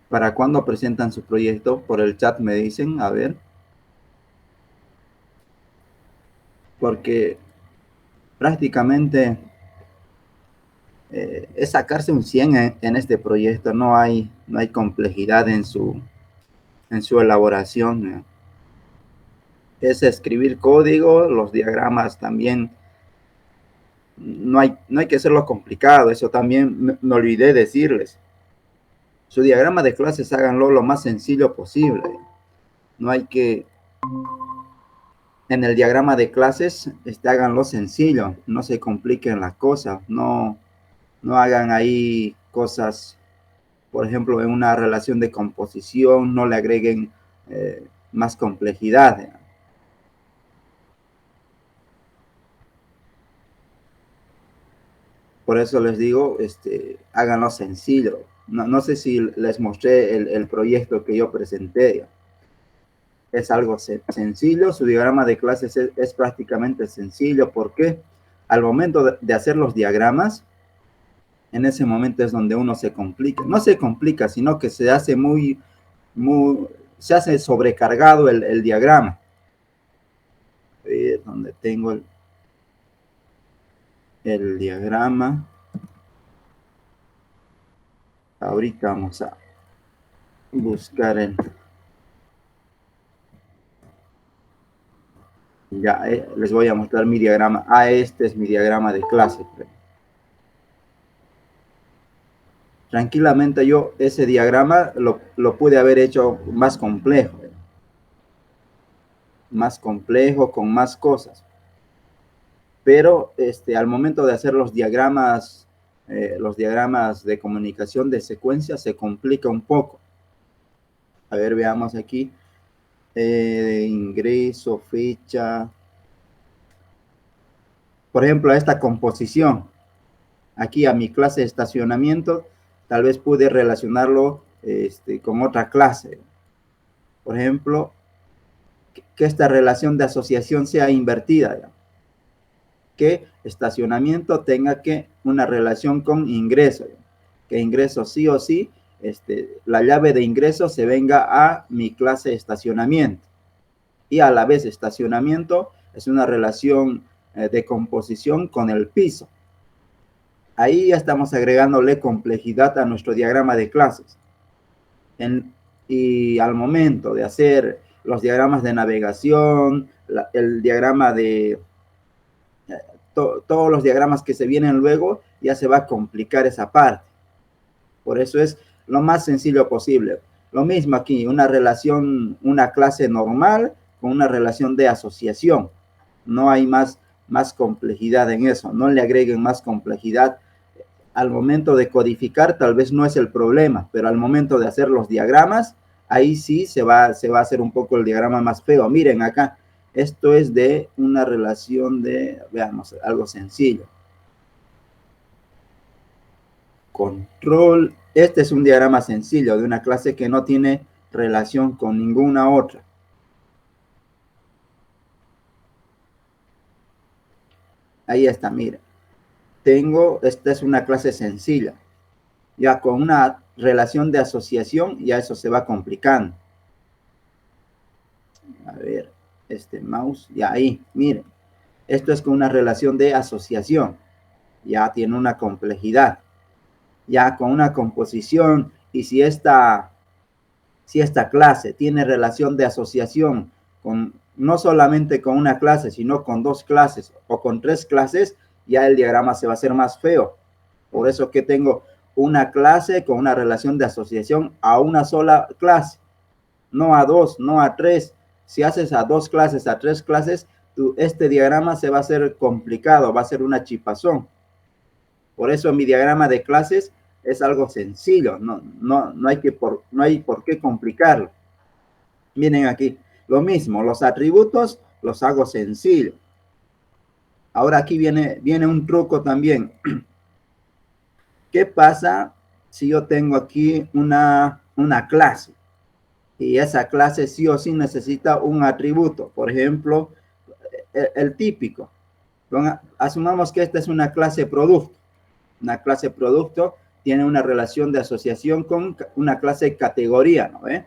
¿Para cuándo presentan su proyecto? Por el chat me dicen, a ver, porque prácticamente es sacarse un 100 en este proyecto, no hay complejidad en su elaboración. Es escribir código, los diagramas también, no hay que hacerlo complicado, eso también me olvidé decirles. Su diagrama de clases háganlo lo más sencillo posible. No hay que, en el diagrama de clases, háganlo sencillo, no se compliquen las cosas, no hagan ahí cosas, por ejemplo, en una relación de composición, no le agreguen más complejidad. Por eso les digo, háganlo sencillo. No sé si les mostré el proyecto que yo presenté. Es algo sencillo, su diagrama de clases es prácticamente sencillo, porque al momento de hacer los diagramas, en ese momento es donde uno se complica. No se complica, sino que se hace se hace sobrecargado el diagrama. Donde tengo el diagrama. Ahorita vamos a buscar ya, les voy a mostrar mi diagrama. Este es mi diagrama de clase. Tranquilamente yo ese diagrama lo pude haber hecho más complejo, con más cosas. Pero al momento de hacer los diagramas de comunicación de secuencia se complica un poco. A ver, veamos aquí. Ingreso, fecha. Por ejemplo, a esta composición. Aquí a mi clase de estacionamiento, tal vez pude relacionarlo con otra clase. Por ejemplo, que esta relación de asociación sea invertida, ¿ya? Que estacionamiento tenga que una relación con ingreso, ¿ya? Que ingreso sí o sí, la llave de ingreso se venga a mi clase de estacionamiento, y a la vez estacionamiento es una relación de composición con el piso. Ahí ya estamos agregándole complejidad a nuestro diagrama de clases. Y al momento de hacer los diagramas de navegación, el diagrama de todos los diagramas que se vienen luego, ya se va a complicar esa parte. Por eso es lo más sencillo posible. Lo mismo aquí, una clase normal con una relación de asociación. No hay más complejidad en eso. No le agreguen más complejidad. Al momento de codificar tal vez no es el problema, pero al momento de hacer los diagramas, ahí sí se va a hacer un poco el diagrama más feo. Miren acá, esto es de una relación de, veamos, algo sencillo. Control, este es un diagrama sencillo de una clase que no tiene relación con ninguna otra. Ahí está, miren. Esta es una clase sencilla. Ya con una relación de asociación, ya eso se va complicando. A ver, mouse, y ahí, miren. Esto es con una relación de asociación. Ya tiene una complejidad. Ya con una composición, y si esta clase tiene relación de asociación no solamente con una clase, sino con dos clases o con tres clases, ya el diagrama se va a hacer más feo. Por eso que tengo una clase con una relación de asociación a una sola clase, no a dos, no a tres. Si haces a dos clases, a tres clases, este diagrama se va a hacer complicado, va a ser una chipazón. Por eso mi diagrama de clases es algo sencillo, no hay por qué complicarlo. Miren aquí, lo mismo, los atributos los hago sencillo. Ahora aquí viene un truco también. ¿Qué pasa si yo tengo aquí una clase? Y esa clase sí o sí necesita un atributo. Por ejemplo, el típico. Asumamos que esta es una clase producto. Una clase producto tiene una relación de asociación con una clase categoría, ¿no ve?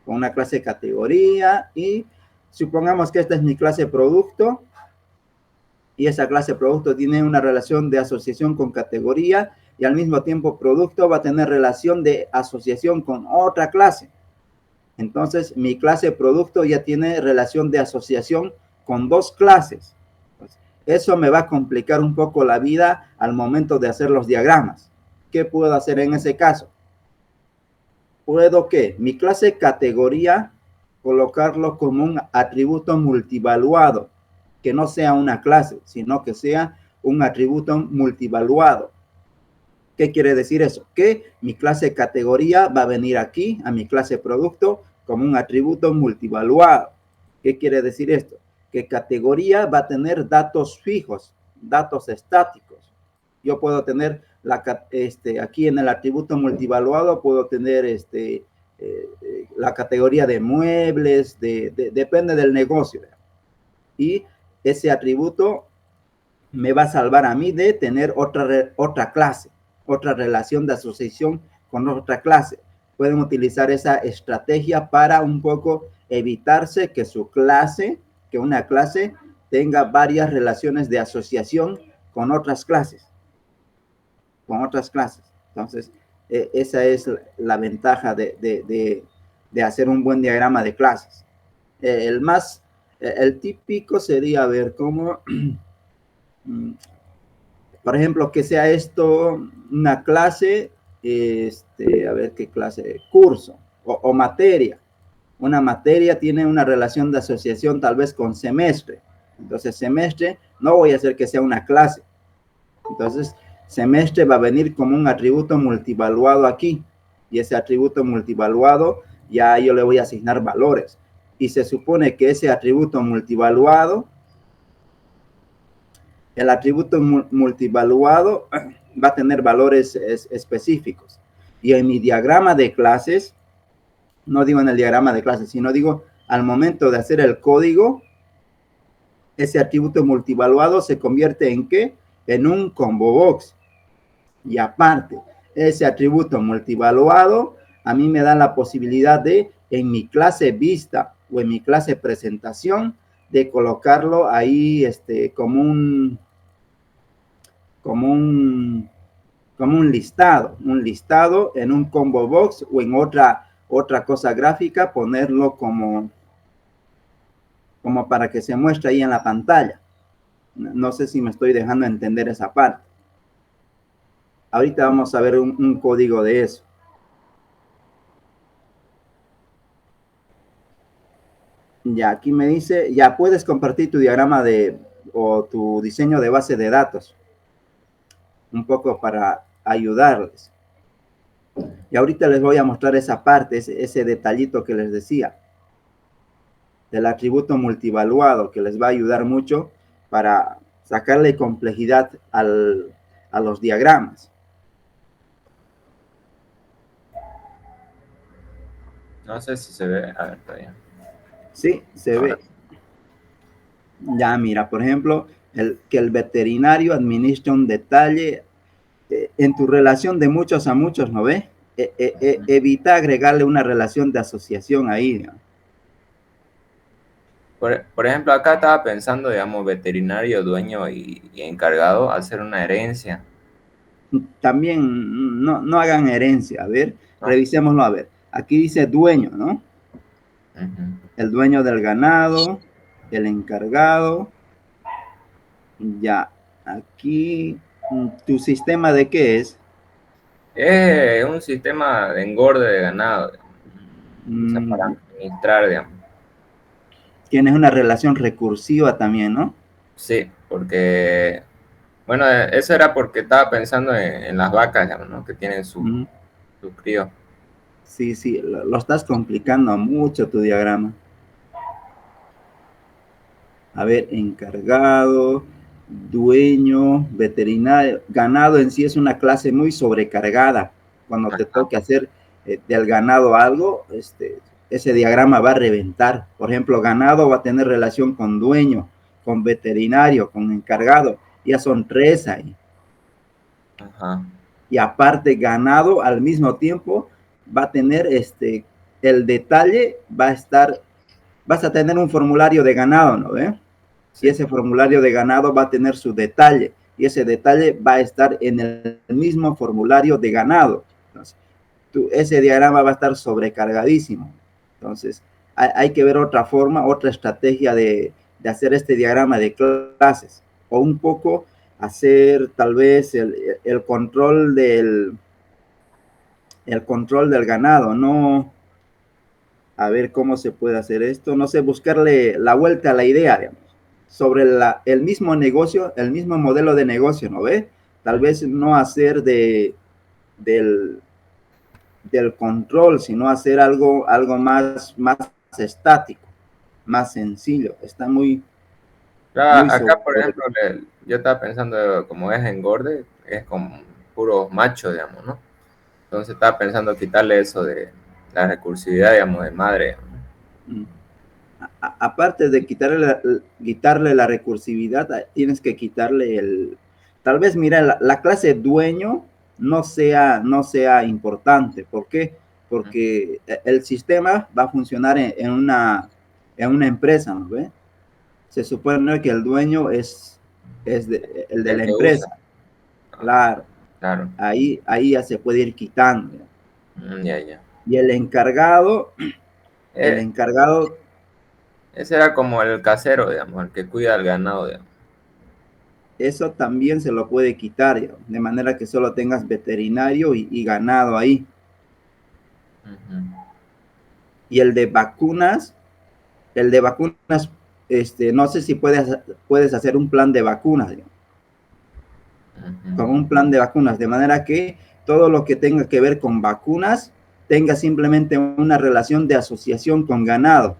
Con una clase categoría, y supongamos que esta es mi clase producto, y esa clase producto tiene una relación de asociación con categoría, y al mismo tiempo producto va a tener relación de asociación con otra clase. Entonces mi clase producto ya tiene relación de asociación con dos clases. Eso me va a complicar un poco la vida al momento de hacer los diagramas. ¿Qué puedo hacer en ese caso? Puedo que mi clase categoría colocarlo como un atributo multivaluado, que no sea una clase, sino que sea un atributo multivaluado. ¿Qué quiere decir eso? Que mi clase categoría va a venir aquí a mi clase producto como un atributo multivaluado. ¿Qué quiere decir esto? Que categoría va a tener datos fijos, datos estáticos. Yo puedo tener aquí en el atributo multivaluado, puedo tener la categoría de muebles, depende del negocio. Y ese atributo me va a salvar a mí de tener otra clase, otra relación de asociación con otra clase. Pueden utilizar esa estrategia para un poco evitarse que su clase, que una clase tenga varias relaciones de asociación con otras clases. Entonces, esa es la ventaja de hacer un buen diagrama de clases. El típico sería ver cómo, por ejemplo, que sea esto una clase, a ver qué clase, curso o materia. Una materia tiene una relación de asociación tal vez con semestre. Entonces, semestre no voy a hacer que sea una clase. Entonces, semestre va a venir como un atributo multivaluado aquí. Y ese atributo multivaluado ya yo le voy a asignar valores. Y se supone que ese atributo multivaluado, el atributo multivaluado va a tener valores específicos. Y en mi diagrama de clases, no digo en el diagrama de clases, sino digo al momento de hacer el código, ese atributo multivaluado se convierte en ¿qué? En un combo box. Y aparte, ese atributo multivaluado a mí me da la posibilidad de, en mi clase vista o en mi clase presentación, de colocarlo ahí como un listado en un combo box o en otra cosa gráfica, ponerlo como para que se muestre ahí en la pantalla. No sé si me estoy dejando entender esa parte. Ahorita vamos a ver un código de eso. Ya, aquí me dice, ya puedes compartir tu diagrama o tu diseño de base de datos. Un poco para ayudarles. Y ahorita les voy a mostrar esa parte, ese detallito que les decía. Del atributo multivaluado, que les va a ayudar mucho para sacarle complejidad a los diagramas. No sé si se ve. A ver, todavía. Sí, se ve. Ya, mira, por ejemplo, que el veterinario administre un detalle en tu relación de muchos a muchos, ¿no ves? Evita agregarle una relación de asociación ahí, ¿no? Por ejemplo, acá estaba pensando, digamos, veterinario, dueño y encargado, hacer una herencia, También no hagan herencia. A ver, ¿no? revisémoslo a ver. Aquí dice dueño, ¿no? Ujú. El dueño del ganado, el encargado. Ya, aquí, ¿tu sistema de qué es? Es un sistema de engorde de ganado, digamos. O sea, para Mm, administrar, digamos. Tienes una relación recursiva también, ¿no? Sí, porque, bueno, eso era porque estaba pensando en las vacas, digamos, ¿no? Que tienen Mm, su crío. Sí, sí, lo estás complicando mucho tu diagrama. A ver, encargado, dueño, veterinario, ganado en sí es una clase muy sobrecargada. Cuando te Ajá. toque hacer del ganado algo, ese diagrama va a reventar. Por ejemplo, ganado va a tener relación con dueño, con veterinario, con encargado. Ya son tres ahí. Ajá. y aparte ganado al mismo tiempo va a tener el detalle, vas a tener un formulario de ganado, ¿no ve? Y ese formulario de ganado va a tener su detalle y ese detalle va a estar en el mismo formulario de ganado. Entonces, ese diagrama va a estar sobrecargadísimo. Entonces, hay que ver otra forma, otra estrategia de hacer este diagrama de clases o un poco hacer tal vez el control del ganado, no a ver cómo se puede hacer esto, no sé, buscarle la vuelta a la idea, digamos, sobre el mismo negocio, el mismo modelo de negocio, ¿no ve? Tal vez no hacer del control, sino hacer algo más estático, más sencillo. Está muy Acá, por sobre. ejemplo, yo estaba pensando, como es engorde, es con puros machos, digamos, ¿no? Entonces estaba pensando quitarle eso de la recursividad, digamos, de madre, Mm. Aparte de quitarle la recursividad, tienes que quitarle tal vez, mira, la clase dueño no sea importante. ¿Por qué? ¿no? Porque el sistema va a funcionar en una empresa, ¿no ve? Se supone que el dueño es el de El la que usa. empresa. Ah, Claro, claro. ahí ya se puede ir quitando. Ya, ya. Y el Eh, encargado, Ese era como el casero, digamos, el que cuida al ganado, digamos. eso también se lo puede quitar, de manera que solo tengas veterinario y ganado ahí. Ujú, Y el de vacunas, no sé si puedes hacer un plan de vacunas, ujú. con un plan de vacunas, de manera que todo lo que tenga que ver con vacunas tenga simplemente una relación de asociación con ganado.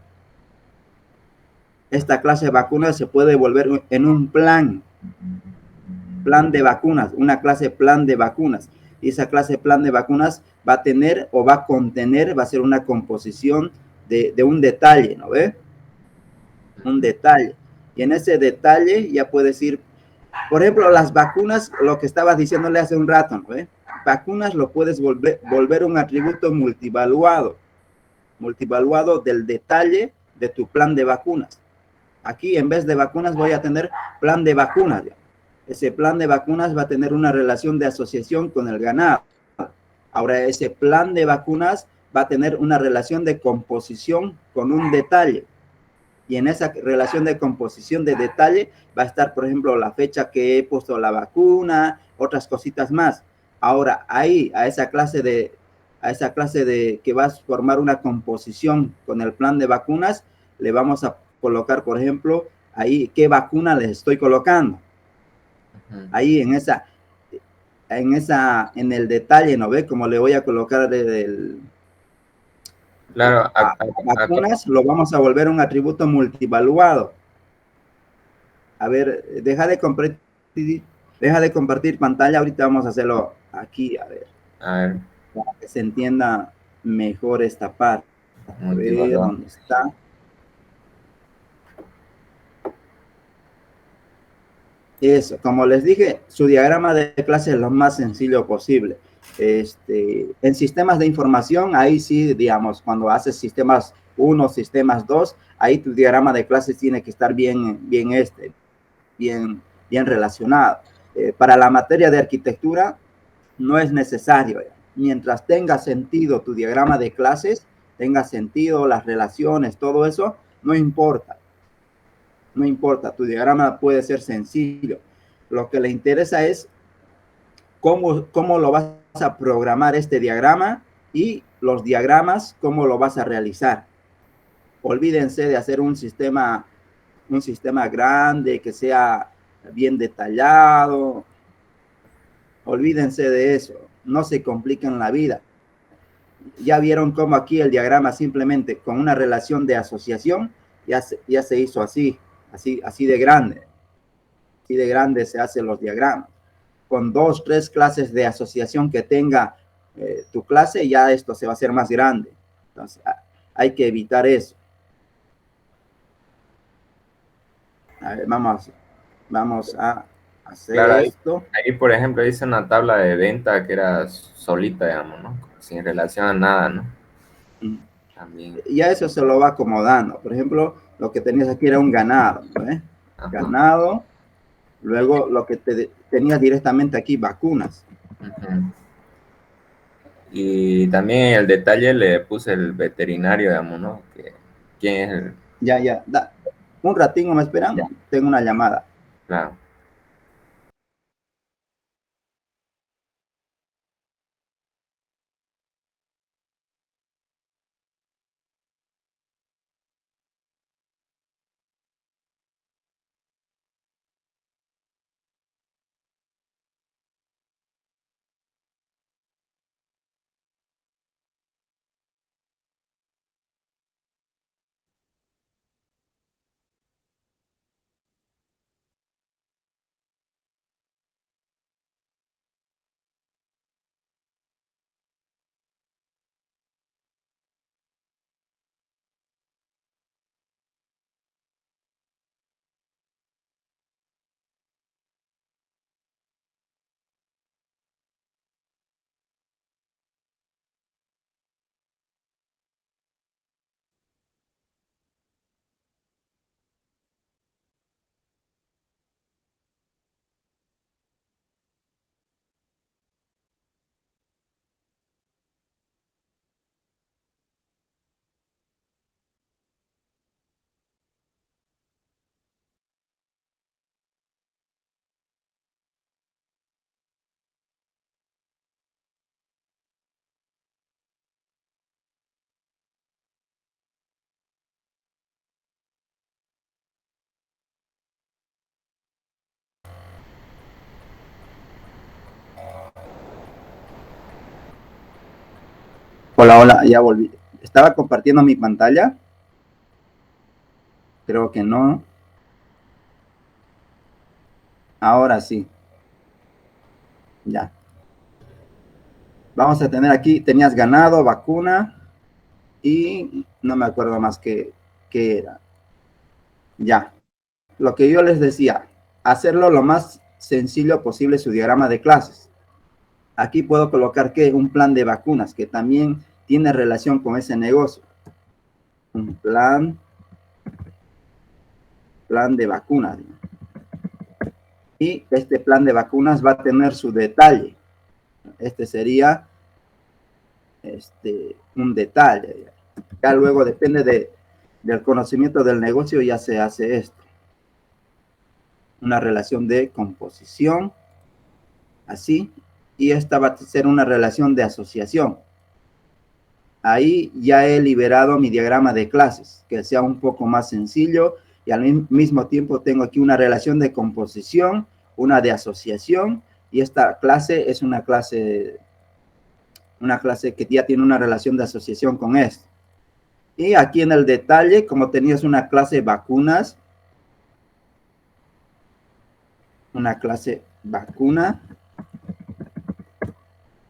Esta clase de vacunas se puede volver en un plan de vacunas, una clase plan de vacunas. Y esa clase plan de vacunas va a tener o va a contener, va a ser una composición de un detalle, ¿no ve? Un detalle. Y en ese detalle ya puedes ir, por ejemplo, las vacunas, lo que estabas diciéndole hace un rato, ¿no ve? Vacunas lo puedes volver un atributo multivaluado del detalle de tu plan de vacunas. Aquí en vez de vacunas voy a tener plan de vacunas. Ese plan de vacunas va a tener una relación de asociación con el ganado. Ahora ese plan de vacunas va a tener una relación de composición con un detalle. Y en esa relación de composición de detalle va a estar, por ejemplo, la fecha que he puesto la vacuna, otras cositas más. Ahora, ahí, a esa clase de que vas a formar una composición con el plan de vacunas, le vamos a colocar, por ejemplo, ahí qué vacuna les estoy colocando. Ujú. Ahí en el detalle, ¿no ve? Como le voy a colocar Claro, acá, vacunas, lo vamos a volver un atributo multivaluado. A ver, deja de compartir pantalla. Ahorita vamos a hacerlo aquí, a ver, a ver, para que se entienda mejor esta parte. A ver, multivalor. ¿dónde está? Eso, como les dije, su diagrama de clase es lo más sencillo posible. En sistemas de información, ahí sí, digamos, cuando haces sistemas 1, sistemas 2, ahí tu diagrama de clases tiene que estar bien, bien relacionado. Para la materia de arquitectura, no es necesario. Mientras tenga sentido tu diagrama de clases, tenga sentido las relaciones, todo eso, no importa. No importa, tu diagrama puede ser sencillo. Lo que le interesa es cómo lo vas a programar este diagrama y los diagramas, cómo lo vas a realizar. Olvídense de hacer un sistema grande, que sea bien detallado. Olvídense de eso. No se compliquen la vida. Ya vieron cómo aquí el diagrama simplemente con una relación de asociación ya se hizo así de grande. Así de grande se hacen los diagramas. Con 2, 3 clases de asociación que tenga tu clase, ya esto se va a hacer más grande. Entonces, hay que evitar eso. A ver, vamos a hacer Claro, esto. ahí, por ejemplo, hice una tabla de venta que era solita, digamos, ¿no? Sin relación a nada, ¿no? Mm. También. Ya eso se lo va acomodando. Por ejemplo, lo que tenías aquí era un ganado, ¿ves? Ajá. Ganado. Luego lo que tenías directamente aquí, vacunas. Ujú. Y también en el detalle le puse el veterinario, digamos, ¿no? Que, ¿quién es el...? Ya, ya. Un ratito me esperan. Ya, Tengo una llamada. claro. Hola, hola, ya volví. Estaba compartiendo mi pantalla. Creo que no. Ahora sí. Ya. Vamos a tener aquí, tenías ganado, vacuna y no me acuerdo más qué era. Ya. Lo que yo les decía, hacerlo lo más sencillo posible su diagrama de clases. Aquí puedo colocar que un plan de vacunas que también tiene relación con ese negocio. Un plan de vacunas. Y este plan de vacunas va a tener su detalle. Este sería un detalle. Ya luego depende del conocimiento del negocio, ya se hace esto. Una relación de composición, así, y esta va a ser una relación de asociación. Ahí ya he liberado mi diagrama de clases, que sea un poco más sencillo, y al mismo tiempo tengo aquí una relación de composición, una de asociación, y esta clase es una clase que ya tiene una relación de asociación con esto. Y aquí en el detalle, como tenías una clase vacunas, una clase vacuna,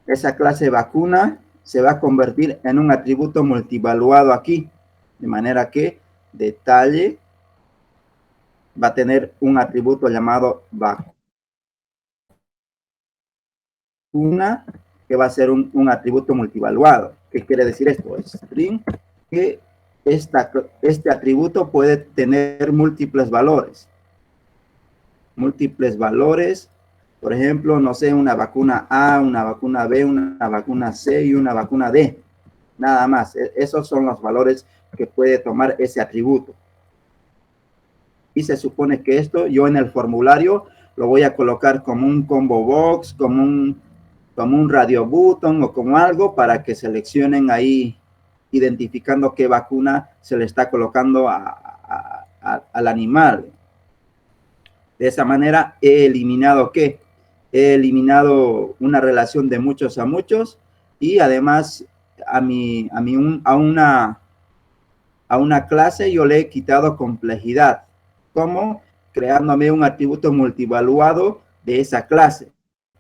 esa clase vacuna se va a convertir en un atributo multivaluado aquí, de manera que detalle va a tener un atributo llamado vacuna, que va a ser un atributo multivaluado. ¿Qué quiere decir esto? String, que este atributo puede tener múltiples valores. Por ejemplo, no sé, una vacuna A, una vacuna B, una vacuna C y una vacuna D. Nada más. Esos son los valores que puede tomar ese atributo. Y se supone que esto yo en el formulario lo voy a colocar como un combo box, como un radio button o como algo para que seleccionen ahí identificando qué vacuna se le está colocando al animal. De esa manera he eliminado ¿qué? He eliminado una relación de muchos a muchos y además a una clase yo le he quitado complejidad, como creándome un atributo multivaluado de esa clase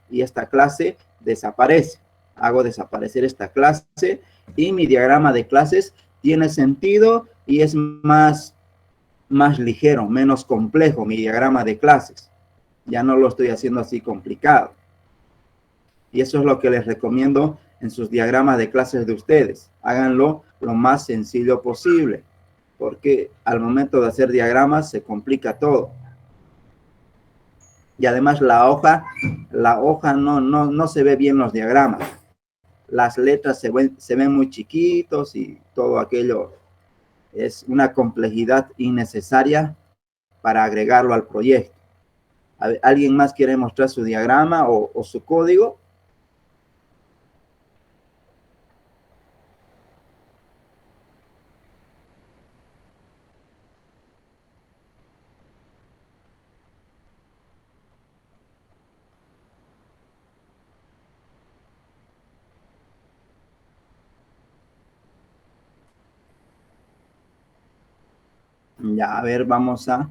y esta clase desaparece. Hago desaparecer esta clase y mi diagrama de clases tiene sentido y es más ligero, menos complejo mi diagrama de clases. Ya no lo estoy haciendo así complicado. Y eso es lo que les recomiendo en sus diagramas de clases de ustedes. Háganlo lo más sencillo posible, porque al momento de hacer diagramas se complica todo. Y además la hoja no se ve bien los diagramas. Las letras se ven muy chiquitos y todo aquello es una complejidad innecesaria para agregarlo al proyecto. ¿Alguien más quiere mostrar su diagrama o su código? Ya, a ver, vamos a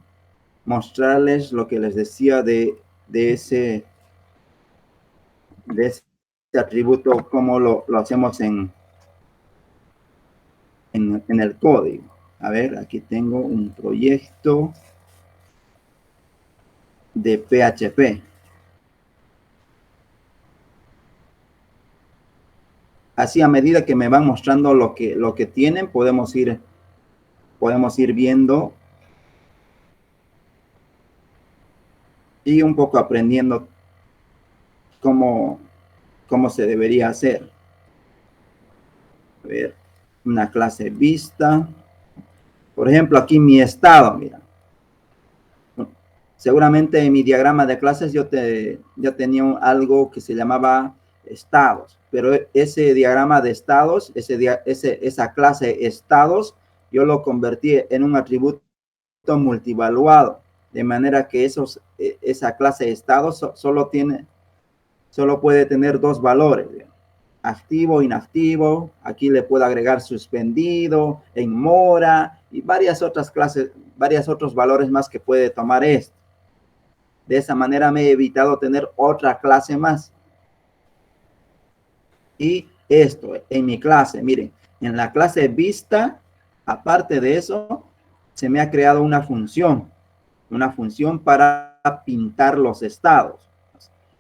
mostrarles lo que les decía de ese atributo, cómo lo hacemos en el código. A ver, aquí tengo un proyecto de PHP. Así, a medida que me van mostrando lo que tienen, podemos ir viendo y un poco aprendiendo cómo se debería hacer. A ver, una clase vista. Por ejemplo, aquí mi estado, mira. Seguramente en mi diagrama de clases yo tenía algo que se llamaba estados, pero ese diagrama de estados, esa clase estados, yo lo convertí en un atributo multivaluado, de manera que esa clase estados solo puede tener dos valores, activo, inactivo. Aquí le puedo agregar suspendido, en mora y varias otros valores más que puede tomar esto. De esa manera me he evitado tener otra clase más. Y esto en mi clase, miren, en la clase vista, aparte de eso, se me ha creado una función para pintar los estados.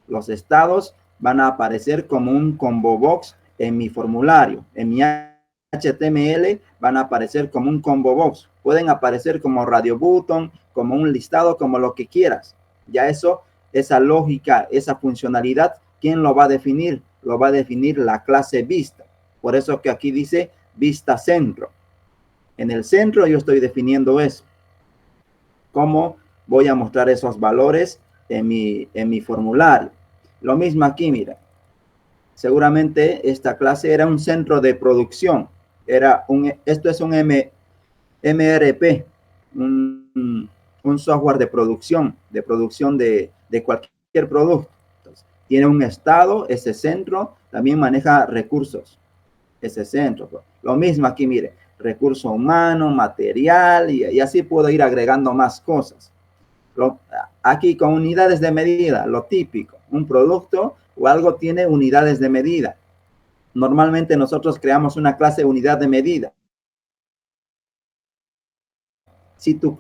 Los estados van a aparecer como un combo box en mi formulario. En mi HTML van a aparecer como un combo box. Pueden aparecer como radio button, como un listado, como lo que quieras. Ya esa lógica, esa funcionalidad, ¿quién lo va a definir? Lo va a definir la clase vista. Por eso que aquí dice vista centro. En el centro yo estoy definiendo eso. ¿Cómo voy a mostrar esos valores en mi formulario? Lo mismo aquí, mira. Seguramente esta clase era un centro de producción. Esto es un MRP, un software de producción de cualquier producto. Entonces, tiene un estado, ese centro también maneja recursos, ese centro. Lo mismo aquí, mire, recurso humano, material, y así puedo ir agregando más cosas. Aquí con unidades de medida, lo típico, un producto o algo tiene unidades de medida. Normalmente nosotros creamos una clase unidad de medida. Si tu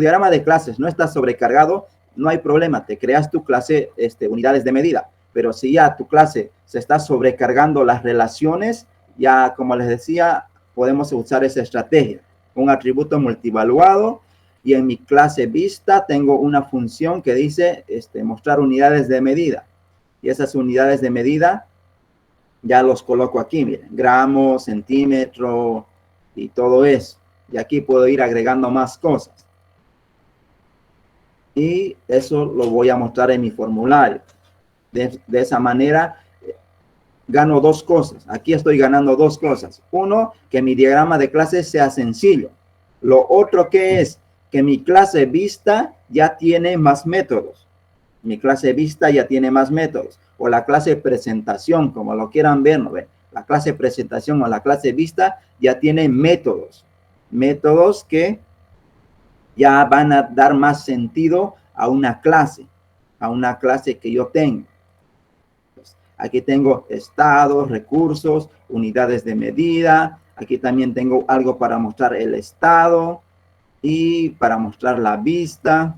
diagrama de clases no está sobrecargado, no hay problema, te creas tu clase unidades de medida. Pero si ya tu clase se está sobrecargando las relaciones, ya como les decía, podemos usar esa estrategia. Un atributo multivaluado, y en mi clase vista tengo una función que dice mostrar unidades de medida. Y esas unidades de medida ya los coloco aquí, miren, gramos, centímetro y todo eso. Y aquí puedo ir agregando más cosas. Y eso lo voy a mostrar en mi formulario. De esa manera gano dos cosas. Aquí estoy ganando dos cosas. Uno, que mi diagrama de clases sea sencillo. Lo otro que es que mi clase vista ya tiene más métodos. Mi clase vista ya tiene más métodos. O la clase presentación, como lo quieran ver, ¿no? La clase presentación o la clase vista ya tiene métodos. Métodos que ya van a dar más sentido a una clase que yo tengo. Aquí tengo estados, recursos, unidades de medida. Aquí también tengo algo para mostrar el estado y para mostrar la vista.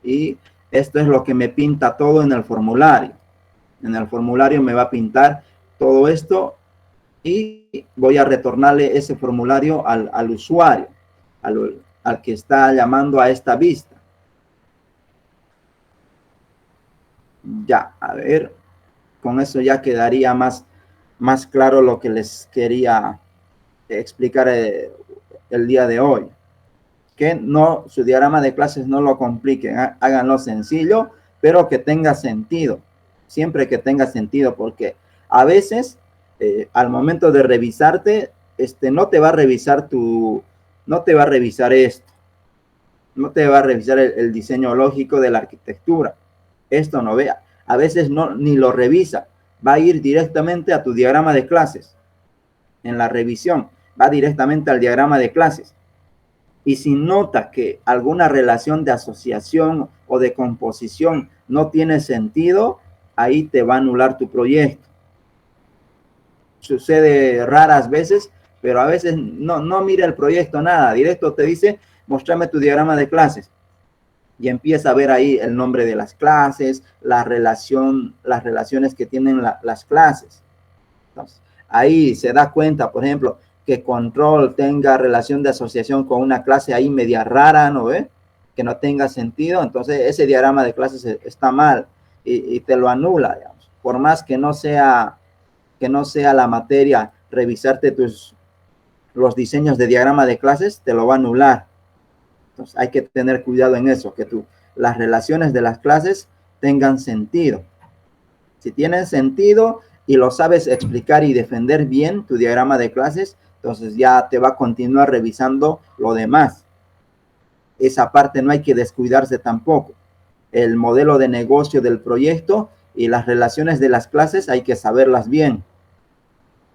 Y Esto es lo que me pinta todo en el formulario. En el formulario me va a pintar todo esto y voy a retornarle ese formulario al usuario, al que está llamando a esta vista. Ya, a ver, con eso ya quedaría más claro lo que les quería explicar el día de hoy. Que no, su diagrama de clases no lo compliquen, háganlo sencillo, pero que tenga sentido, siempre que tenga sentido, porque a veces al momento de revisarte, no te va a revisar no te va a revisar esto, no te va a revisar el diseño lógico de la arquitectura. Esto no vea, a veces no ni lo revisa, va a ir directamente a tu diagrama de clases. En la revisión, va directamente al diagrama de clases. Y si nota que alguna relación de asociación o de composición no tiene sentido, ahí te va a anular tu proyecto. Sucede raras veces, pero a veces no mira el proyecto nada. Directo te dice, mostrame tu diagrama de clases. Y empieza a ver ahí el nombre de las clases, las relaciones que tienen las clases. Entonces, ahí se da cuenta, por ejemplo, que control tenga relación de asociación con una clase ahí media rara, ¿no ve? Que no tenga sentido, entonces ese diagrama de clases está mal y te lo anula, digamos. Por más que no sea la materia revisarte los diseños de diagrama de clases, te lo va a anular. Entonces hay que tener cuidado en eso, que las relaciones de las clases tengan sentido. Si tienen sentido y lo sabes explicar y defender bien tu diagrama de clases, entonces ya te va a continuar revisando lo demás. Esa parte no hay que descuidarse tampoco. El modelo de negocio del proyecto y las relaciones de las clases hay que saberlas bien.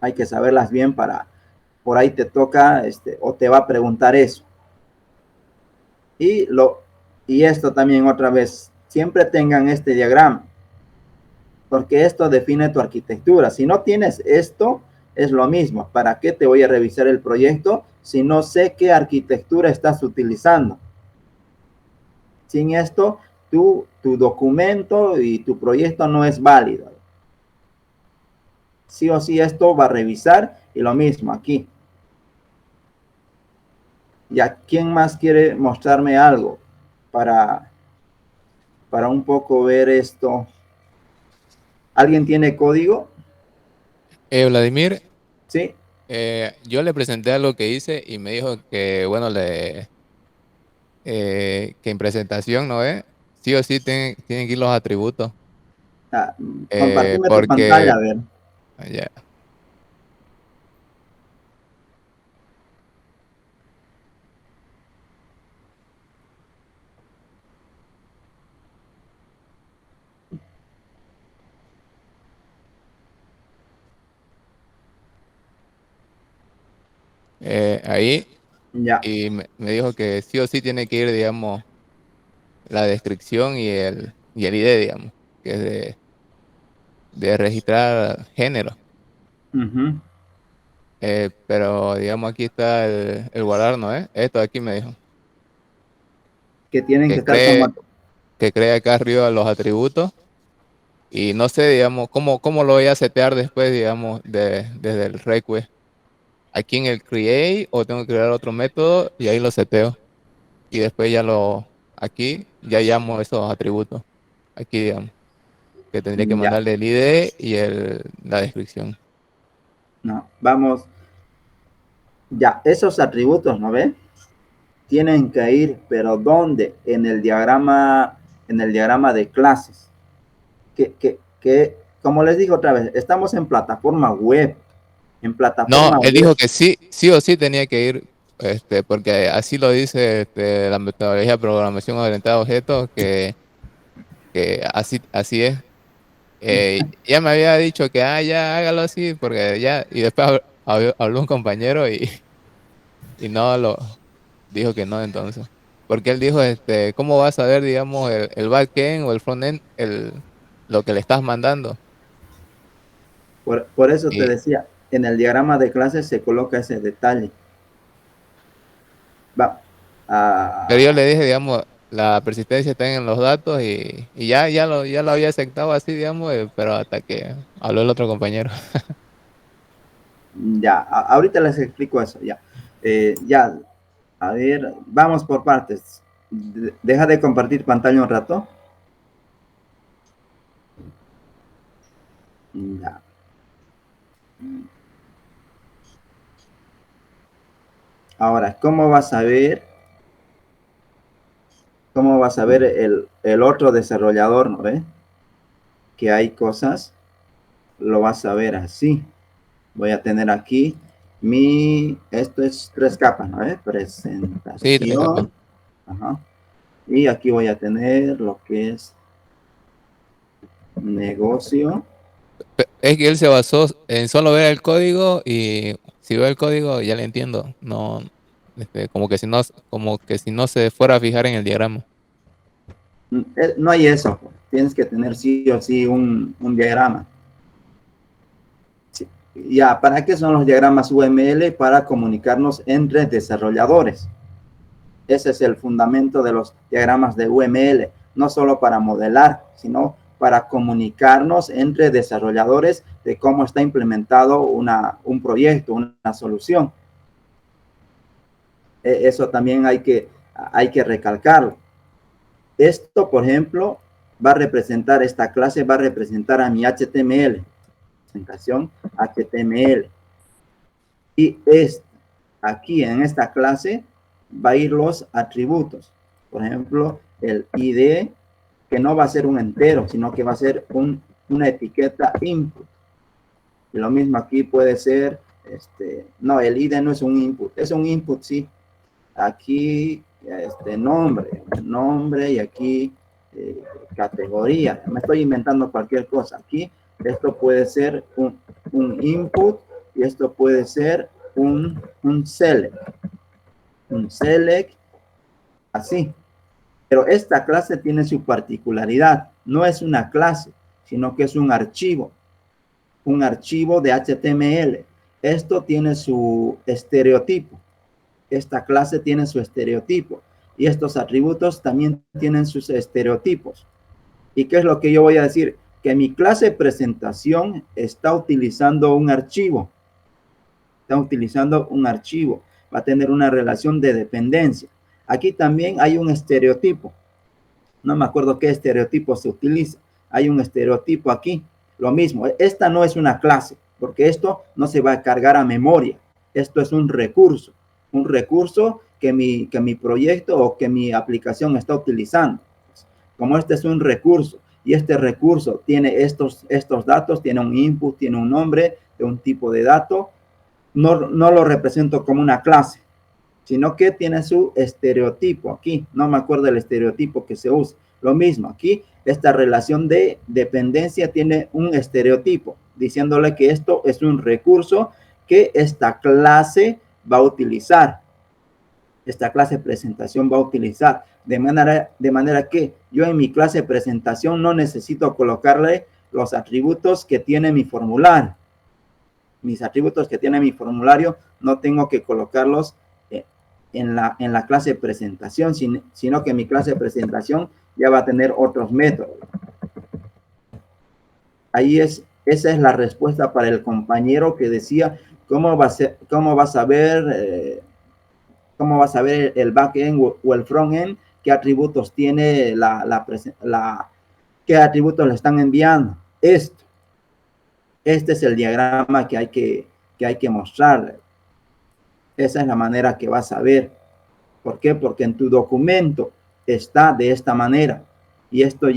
Hay que saberlas bien por ahí te toca o te va a preguntar eso. Y esto también otra vez, siempre tengan este diagrama, porque esto define tu arquitectura. Si no tienes esto, es lo mismo. ¿Para qué te voy a revisar el proyecto si no sé qué arquitectura estás utilizando? Sin esto, tu documento y tu proyecto no es válido. Sí o sí esto va a revisar y lo mismo aquí. ¿Ya quién más quiere mostrarme algo para un poco ver esto? ¿Alguien tiene código? Vladimir, Sí. yo le presenté algo que hice y me dijo que, bueno, que en presentación, ¿no ve? Sí o sí tienen que ir los atributos. Ah, compartime tu pantalla, Porque, a ver. ya, ahí, Ya. y me dijo que sí o sí tiene que ir, digamos, la descripción y el ID, digamos, que es de registrar género. Uh-huh. Pero, digamos, aquí está el guardar, ¿no es? Esto aquí me dijo. Que tienen que Que estar como... cree, que cree acá arriba los atributos. Y no sé, digamos, cómo lo voy a setear después, digamos, desde el request. Aquí en el create o tengo que crear otro método y ahí lo seteo. Y después aquí ya llamo esos atributos. Aquí, digamos, que tendría que Ya. mandarle el ID y la descripción. No, vamos. Ya, esos atributos, ¿no ve? Tienen que ir, pero ¿dónde? En el diagrama de clases. Como les digo otra vez, estamos en plataforma web. En No, plataforma él web. dijo que sí o sí tenía que ir, porque así lo dice la metodología de programación orientada a objetos, que así es. Ya me había dicho que ya hágalo así, porque ya, y después habló un compañero y no lo dijo que no entonces. Porque él dijo, ¿cómo vas a ver, digamos, el backend o el frontend, lo que le estás mandando? Por eso te Y, decía, en el diagrama de clases se coloca ese detalle. Va. pero yo Ah, le dije, digamos, la persistencia está en los datos y ya lo había aceptado así, digamos, pero hasta que habló el otro compañero. Ya, ahorita les explico eso, ya. Ya, a ver, vamos por partes. Deja de compartir pantalla un rato. Ya. Ahora, ¿cómo vas a ver? ¿Cómo vas a ver el otro desarrollador, no ve? Que hay cosas, lo vas a ver así. Voy a tener aquí esto es 3 capas, ¿no ve? Sí, 3 capas. Presentación. Ajá. Y aquí voy a tener lo que es negocio. Es que él se basó en solo ver el código y si veo el código ya le entiendo. No, como que si no se fuera a fijar en el diagrama. No hay eso. Tienes que tener sí o sí un diagrama. Sí. Ya, ¿para qué son los diagramas UML? Para comunicarnos entre desarrolladores. Ese es el fundamento de los diagramas de UML. No solo para modelar, sino para comunicarnos entre desarrolladores de cómo está implementado un proyecto, una solución. Eso también hay que recalcarlo. Esto, por ejemplo, va a representar, esta clase va a representar a mi HTML, presentación HTML. Y aquí en esta clase va a ir los atributos. Por ejemplo, el ID, que no va a ser un entero, sino que va a ser una etiqueta input. Y lo mismo aquí puede ser, no, el ID no es un input, es un input, sí. Aquí, nombre y aquí categoría. Me estoy inventando cualquier cosa. Aquí, esto puede ser un input y esto puede ser un select. Un select, así. Pero esta clase tiene su particularidad. No es una clase, sino que es un archivo de HTML. Esto tiene su estereotipo. Esta clase tiene su estereotipo y estos atributos también tienen sus estereotipos. ¿Y qué es lo que yo voy a decir? Que mi clase presentación está utilizando un archivo. Está utilizando un archivo. Va a tener una relación de dependencia. Aquí también hay un estereotipo. No me acuerdo qué estereotipo se utiliza. Hay un estereotipo aquí. Lo mismo, esta no es una clase, porque esto no se va a cargar a memoria. Esto es un recurso que mi proyecto o que mi aplicación está utilizando. Como este es un recurso y este recurso tiene estos datos, tiene un input, tiene un nombre de un tipo de dato, no lo represento como una clase, sino que tiene su estereotipo aquí. No me acuerdo el estereotipo que se usa. Lo mismo, aquí esta relación de dependencia tiene un estereotipo, diciéndole que esto es un recurso que esta clase va a utilizar. Esta clase presentación va a utilizar. De manera que yo en mi clase presentación no necesito colocarle los atributos que tiene mi formulario. Mis atributos que tiene mi formulario no tengo que colocarlos en la clase presentación, sino que mi clase presentación ya va a tener otros métodos. Esa es la respuesta para el compañero que decía, ¿cómo vas a ver el backend o el frontend? ¿Qué atributos tiene qué atributos le están enviando? Este es el diagrama que hay que mostrarle. Esa es la manera que vas a ver. ¿Por qué? Porque en tu documento está de esta manera. Y esto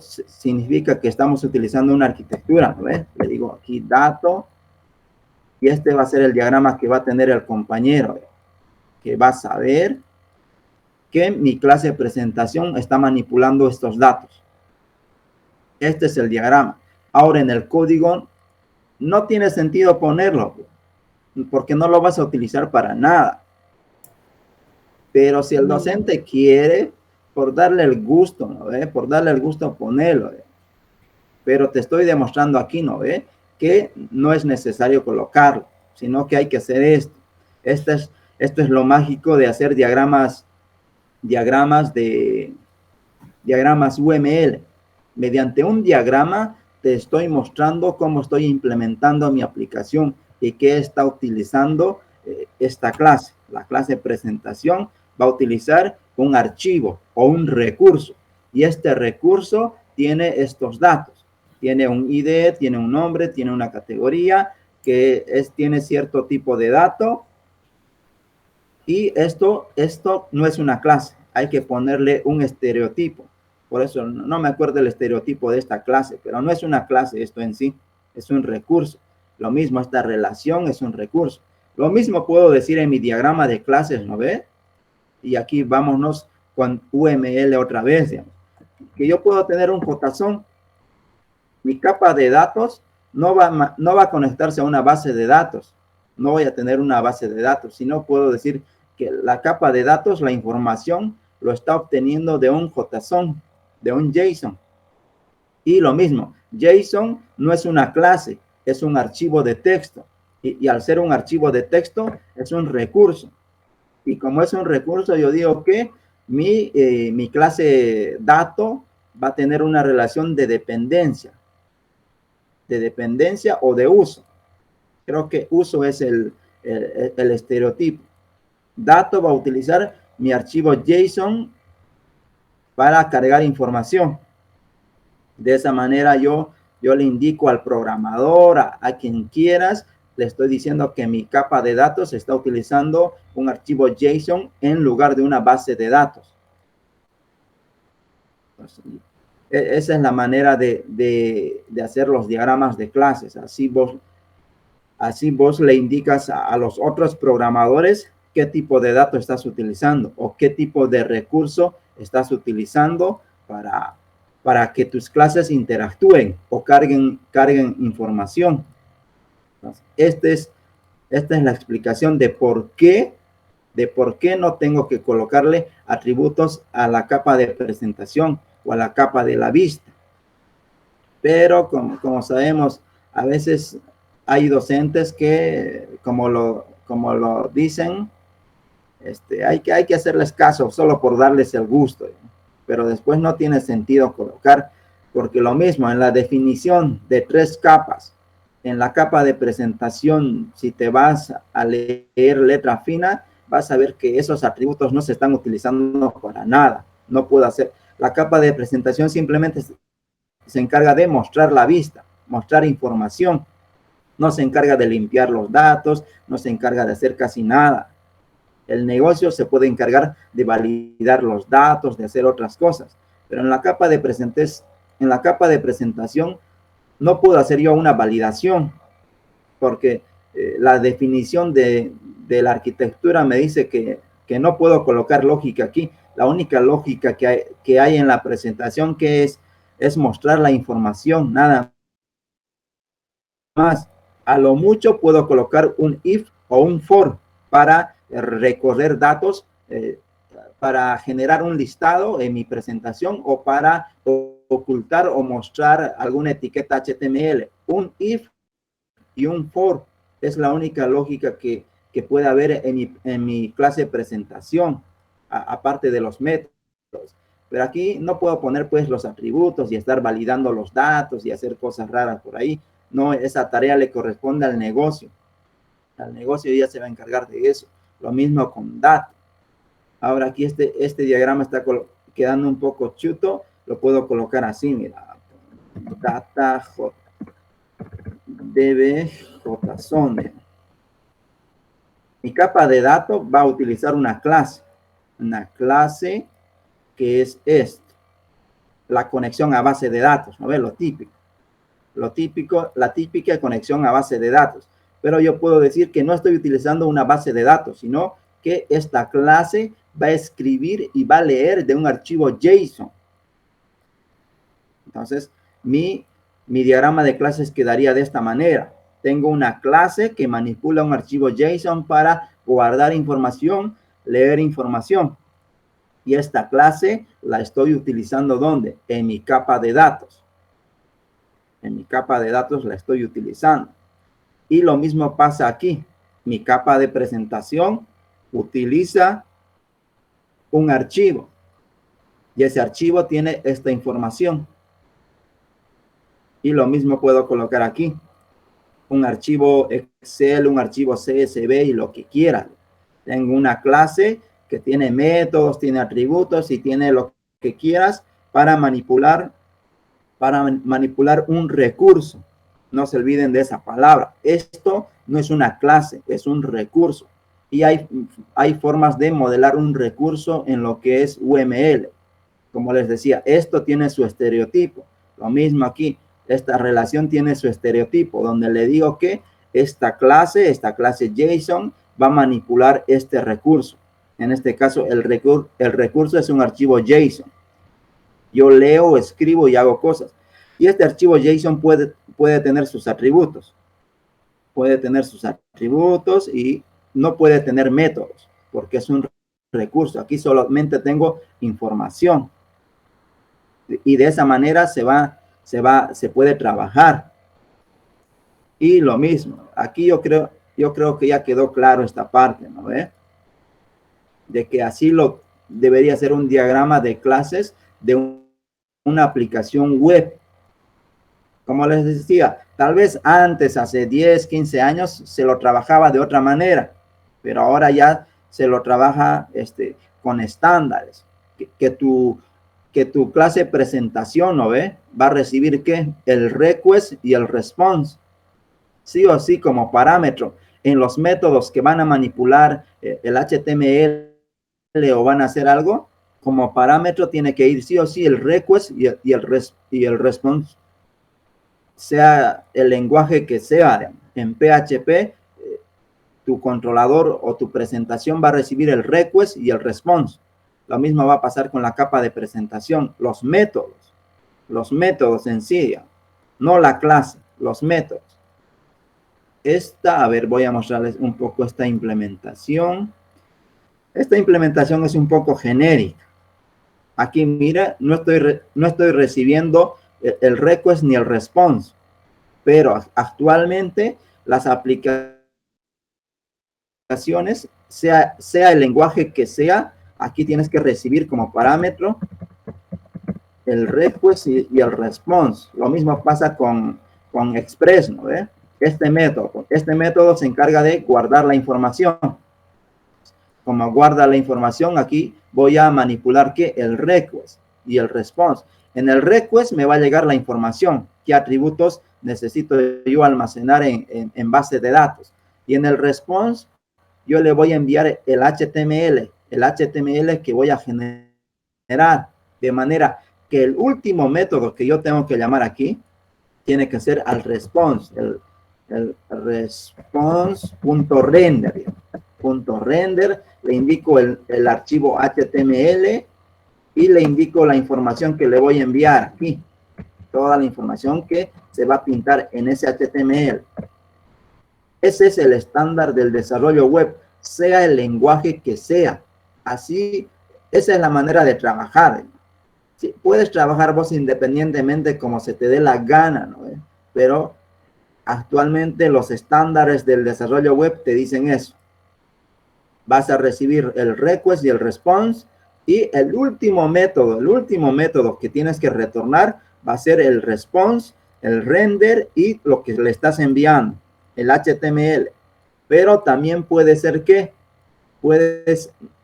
significa que estamos utilizando una arquitectura, ¿no ves? Le digo aquí dato. Y este va a ser el diagrama que va a tener el compañero, que va a saber que mi clase de presentación está manipulando estos datos. Este es el diagrama. Ahora en el código no tiene sentido ponerlo, porque no lo vas a utilizar para nada. Pero si el docente quiere, por darle el gusto, ¿no ve? Por darle el gusto ponerlo. Pero te estoy demostrando aquí, ¿no ve? Que no es necesario colocarlo, sino que hay que hacer esto. Esto es lo mágico de hacer diagramas diagramas UML. Mediante un diagrama te estoy mostrando cómo estoy implementando mi aplicación y qué está utilizando esta clase. La clase presentación va a utilizar un archivo o un recurso, y este recurso tiene estos datos. Tiene un ID, tiene un nombre, tiene una categoría, tiene cierto tipo de dato, y esto no es una clase. Hay que ponerle un estereotipo. Por eso no me acuerdo el estereotipo de esta clase, pero no es una clase esto en sí, es un recurso. Lo mismo, esta relación es un recurso. Lo mismo puedo decir en mi diagrama de clases, ¿no ve? Y aquí vámonos con UML otra vez, digamos. Que yo puedo tener un JSON. Mi capa de datos no va a conectarse a una base de datos. No voy a tener una base de datos, sino puedo decir que la capa de datos, la información, lo está obteniendo de un JSON, de un JSON. Y lo mismo, JSON no es una clase, es un archivo de texto. Y al ser un archivo de texto, es un recurso. Y como es un recurso, yo digo que mi clase dato va a tener una relación de dependencia o de uso. Creo que uso es el estereotipo. Dato va a utilizar mi archivo JSON para cargar información. De esa manera yo le indico al programador, a quien quieras, le estoy diciendo que mi capa de datos está utilizando un archivo JSON en lugar de una base de datos. Esa es la manera de hacer los diagramas de clases. Así vos le indicas a los otros programadores qué tipo de datos estás utilizando o qué tipo de recurso estás utilizando para que tus clases interactúen o carguen información. Entonces, esta es la explicación de por qué no tengo que colocarle atributos a la capa de presentación o a la capa de la vista. Pero como sabemos, a veces hay docentes que, como lo dicen, hay que hacerles caso solo por darles el gusto, pero después no tiene sentido colocar, porque lo mismo en la definición de 3 capas, en la capa de presentación, si te vas a leer letra fina, vas a ver que esos atributos no se están utilizando para nada. No puedo hacer. La capa de presentación simplemente se encarga de mostrar la vista, mostrar información. No se encarga de limpiar los datos, no se encarga de hacer casi nada. El negocio se puede encargar de validar los datos, de hacer otras cosas. Pero en la capa de presentación no puedo hacer yo una validación, porque la definición de la arquitectura me dice que no puedo colocar lógica aquí. La única lógica que hay en la presentación que es mostrar la información, nada más. A lo mucho puedo colocar un if o un for para recorrer datos, para generar un listado en mi presentación o para ocultar o mostrar alguna etiqueta HTML. Un if y un for es la única lógica que puede haber en mi clase de presentación, aparte de los métodos. Pero aquí no puedo poner pues los atributos y estar validando los datos y hacer cosas raras por ahí. No, esa tarea le corresponde al negocio. Al negocio ya se va a encargar de eso. Lo mismo con data. Ahora aquí este diagrama está quedando un poco chuto. Lo puedo colocar así, mira. Data J. DB JSON. Mi capa de datos va a utilizar una clase que es esto, la conexión a base de datos, ¿no ves? La típica conexión a base de datos. Pero yo puedo decir que no estoy utilizando una base de datos, sino que esta clase va a escribir y va a leer de un archivo JSON. Entonces, mi diagrama de clases quedaría de esta manera. Tengo una clase que manipula un archivo JSON para guardar información, leer información. Y esta clase la estoy utilizando ¿dónde? En mi capa de datos. En mi capa de datos la estoy utilizando. Y lo mismo pasa aquí. Mi capa de presentación utiliza un archivo. Y ese archivo tiene esta información. Y lo mismo puedo colocar aquí. Un archivo Excel, un archivo CSV y lo que quiera. Tengo una clase que tiene métodos, tiene atributos y tiene lo que quieras para manipular un recurso. No se olviden de esa palabra. Esto no es una clase, es un recurso. Y hay formas de modelar un recurso en lo que es UML. Como les decía, esto tiene su estereotipo. Lo mismo aquí, esta relación tiene su estereotipo, donde le digo que esta clase JSON va a manipular este recurso. En este caso, el recurso es un archivo JSON. Yo leo, escribo y hago cosas. Y este archivo JSON puede tener sus atributos. Puede tener sus atributos y no puede tener métodos, porque es un recurso. Aquí solamente tengo información. Y de esa manera se puede trabajar. Y lo mismo, aquí yo creo que ya quedó claro esta parte, ¿no ve? De que así debería ser un diagrama de clases de una aplicación web. Como les decía, tal vez antes, hace 10, 15 años, se lo trabajaba de otra manera, pero ahora ya se lo trabaja con estándares. Que tu clase presentación, ¿no ve? Va a recibir, ¿qué? El request y el response. Sí o sí, como parámetro. En los métodos que van a manipular el HTML o van a hacer algo, como parámetro tiene que ir sí o sí el request y el response, sea el lenguaje que sea. En PHP, tu controlador o tu presentación va a recibir el request y el response. Lo mismo va a pasar con la capa de presentación. Los métodos en sí, no la clase, los métodos. A ver, voy a mostrarles un poco esta implementación. Esta implementación es un poco genérica. Aquí, mira, no estoy recibiendo el request ni el response, pero actualmente las aplicaciones, sea el lenguaje que sea, aquí tienes que recibir como parámetro el request y el response. Lo mismo pasa con Express, ¿no? Este método se encarga de guardar la información. Como guarda la información, aquí voy a manipular ¿qué? El request y el response. En el request me va a llegar la información, qué atributos necesito yo almacenar en base de datos. Y en el response, yo le voy a enviar el HTML que voy a generar, de manera que el último método que yo tengo que llamar aquí tiene que ser al response, el response.render. .render, le indico el archivo HTML y le indico la información que le voy a enviar aquí. Toda la información que se va a pintar en ese HTML. Ese es el estándar del desarrollo web, sea el lenguaje que sea. Así, esa es la manera de trabajar. Sí, puedes trabajar vos independientemente como se te dé la gana, ¿no? Pero actualmente los estándares del desarrollo web te dicen eso. Vas a recibir el request y el response, y el último método que tienes que retornar va a ser el response, el render y lo que le estás enviando, el HTML. Pero también puede ser que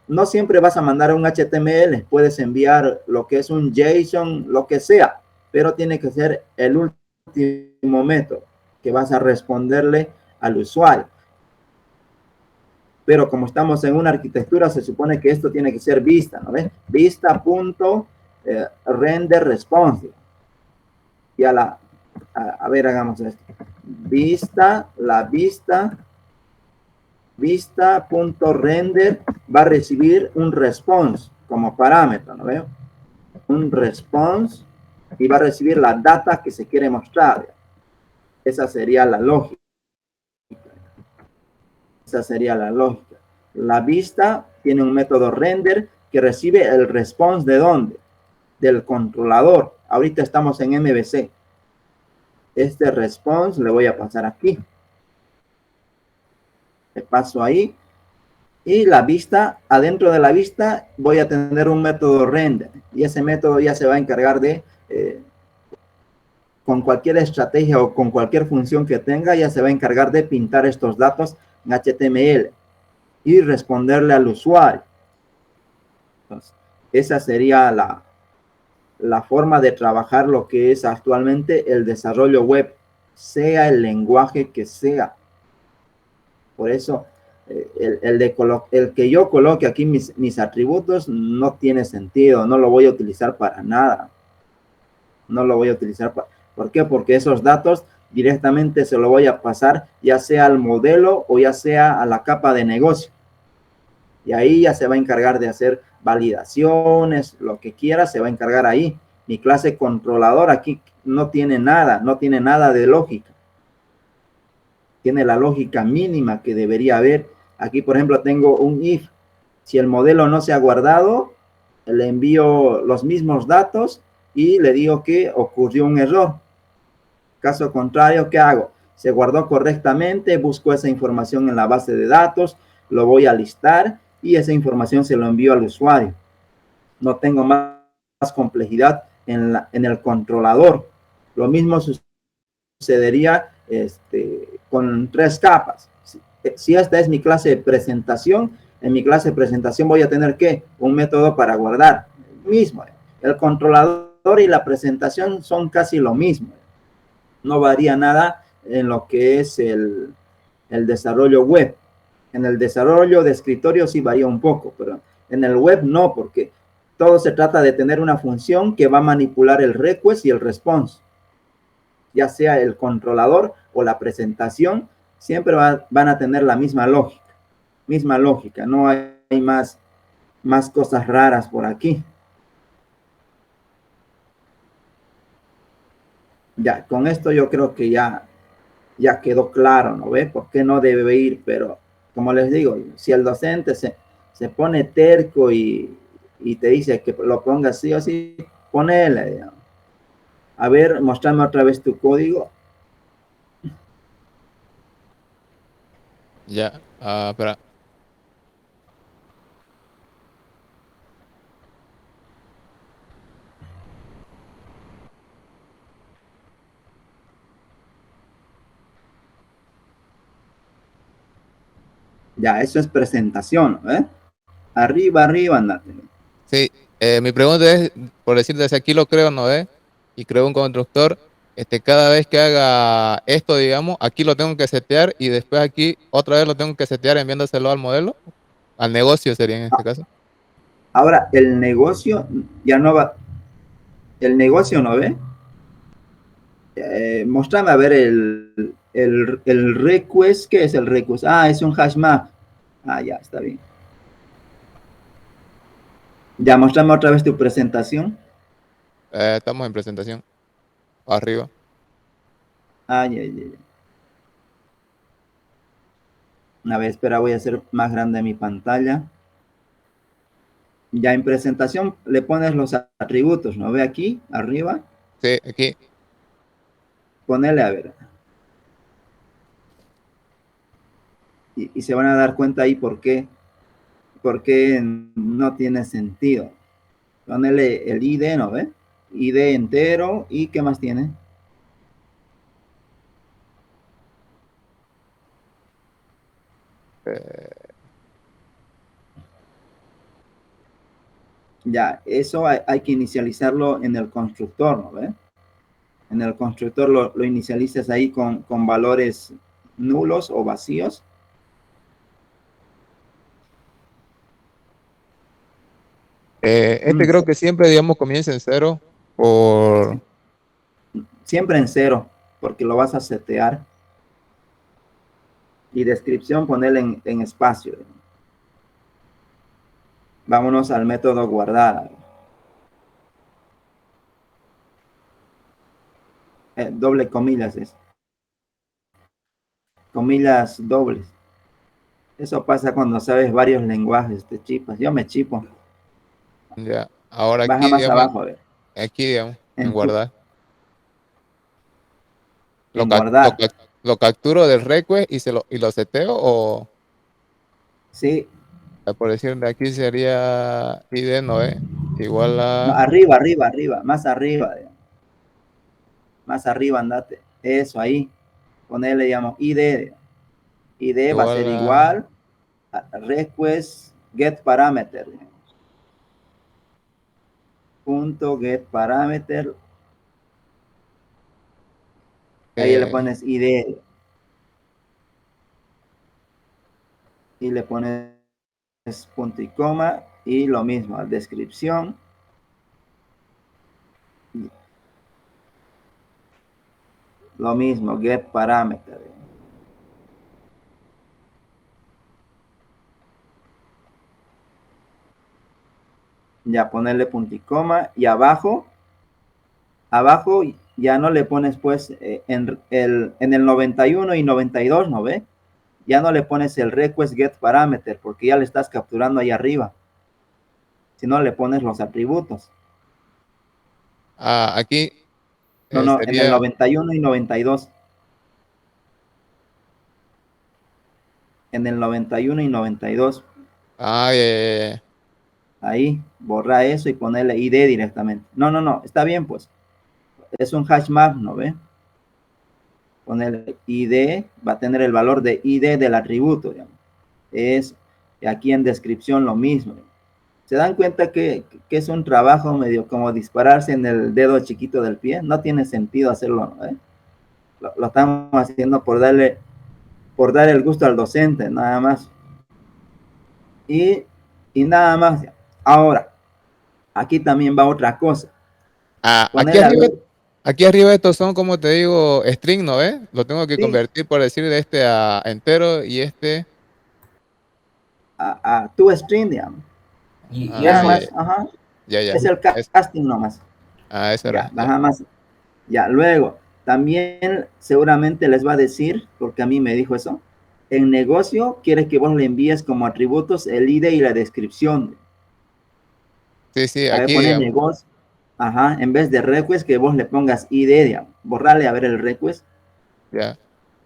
no siempre vas a mandar un HTML, puedes enviar lo que es un JSON, lo que sea, pero tiene que ser el último método que vas a responderle al usuario. Pero como estamos en una arquitectura, se supone que esto tiene que ser vista, ¿no ves? Vista.render response. Y a ver, hagamos esto. Vista.render va a recibir un response como parámetro, ¿no veo? Un response y va a recibir la data que se quiere mostrar. Esa sería la lógica. Esa sería la lógica. La vista tiene un método render que recibe el response ¿de dónde? Del controlador. Ahorita estamos en MVC. Este response le voy a pasar aquí. Le paso ahí. Y la vista, adentro de la vista voy a tener un método render y ese método ya se va a encargar de, con cualquier estrategia o con cualquier función que tenga, ya se va a encargar de pintar estos datos en HTML y responderle al usuario. Entonces, esa sería la forma de trabajar lo que es actualmente el desarrollo web, sea el lenguaje que sea. Por eso, el que yo coloque aquí mis atributos no tiene sentido, no lo voy a utilizar para nada. No lo voy a utilizar para... ¿Por qué? Porque esos datos directamente se lo voy a pasar ya sea al modelo o ya sea a la capa de negocio. Y ahí ya se va a encargar de hacer validaciones, lo que quiera, se va a encargar ahí. Mi clase controlador aquí no tiene nada de lógica. Tiene la lógica mínima que debería haber. Aquí, por ejemplo, tengo un if. Si el modelo no se ha guardado, le envío los mismos datos y le digo que ocurrió un error. Caso contrario, ¿qué hago? Se guardó correctamente, busco esa información en la base de datos, lo voy a listar y esa información se lo envío al usuario. No tengo más complejidad en el controlador. Lo mismo sucedería con 3 capas. Si esta es mi clase de presentación, en mi clase de presentación voy a tener ¿qué? Un método para guardar. Mismo. El controlador y la presentación son casi lo mismo. No varía nada en lo que es el desarrollo web. En el desarrollo de escritorio sí varía un poco, pero en el web no, porque todo se trata de tener una función que va a manipular el request y el response. Ya sea el controlador o la presentación, siempre van a tener la misma lógica. No hay más cosas raras por aquí. Ya, con esto yo creo que ya quedó claro, ¿no ve? ¿Por qué no debe ir? Pero, como les digo, si el docente se pone terco y te dice que lo ponga así o así, ponele, digamos. A ver, mostrame otra vez tu código. Ya, espera. Ya, eso es presentación, ¿eh? Arriba, andate. Sí, mi pregunta es, por decirte, si aquí lo creo, ¿no ve? Y creo un constructor, cada vez que haga esto, digamos, aquí lo tengo que setear y después aquí otra vez lo tengo que setear enviándoselo al modelo, al negocio sería en este caso. Ahora, el negocio ya no va, el negocio, ¿no ve? Mostrame a ver el request. ¿Qué es el request? Ah, es un hash map. Ah, ya, está bien. Ya, mostrame otra vez tu presentación. Estamos en presentación, arriba. Ah, ya. A ver, espera, voy a hacer más grande mi pantalla. Ya en presentación le pones los atributos, ¿no ve aquí, arriba? Sí, aquí. Ponele a ver. Y se van a dar cuenta ahí por qué no tiene sentido. Ponele el ID, ¿no ve? ID entero. ¿Y qué más tiene? Ya, eso hay que inicializarlo en el constructor, ¿no ve? En el constructor lo inicializas ahí con valores nulos o vacíos. Creo que siempre, digamos, comienza en 0 por... Siempre en 0, porque lo vas a setear. Y descripción ponerle en espacio. Vámonos al método guardar. Doble comillas es. Comillas dobles. Eso pasa cuando sabes varios lenguajes, te chipas. Yo me chipo. Ya, ahora Baja aquí, más digamos, abajo, a ver. en En, tu, guardar. Lo, en cap- lo, guardar. cap- lo capturo del request y lo seteo o... Sí, por decir de aquí sería ID, ¿no es? Igual No, a arriba, digamos. Más arriba, andate. Eso ahí. Ponerle, digamos, ID. ID va a igual ser a igual a request get parameter. Digamos. Punto get parameter. Ahí le pones ID. Y le pones punto y coma. Y lo mismo, descripción. Lo mismo, get parameter. Ya ponerle punto y coma. Y abajo ya no le pones pues en el 91 y 92, ¿no ve? Ya no le pones el request get parameter porque ya le estás capturando ahí arriba. Si no le pones los atributos. aquí No, en el sería 91 y 92. En el 91 y 92. ya, ya, ya. Ahí, borra eso y ponerle ID directamente. No, está bien pues. Es un hash map, ¿no ve? Ponerle ID, va a tener el valor de ID del atributo, digamos. Es aquí en descripción lo mismo. ¿Se dan cuenta que es un trabajo medio como dispararse en el dedo chiquito del pie? No tiene sentido hacerlo, ¿no? Lo estamos haciendo por dar el gusto al docente, nada más. Y nada más. Ahora, aquí también va otra cosa. Aquí Ponerle arriba, estos son, como te digo, string, ¿no ves? Lo tengo que sí, convertir, por decir, de este a entero y este. a tu string, digamos. Y Nada eso, Ya, más, ajá. ya, ya. Es el casting nomás. Eso Ya, era, ya. nada más. Ya, luego, también seguramente les va a decir, porque a mí me dijo eso, en negocio quiere que vos le envíes como atributos el ID y la descripción. Sí, sí, A ver, aquí, pone digamos, negocio, ajá, en vez de request que vos le pongas ID, digamos, borrarle a ver el request, ya.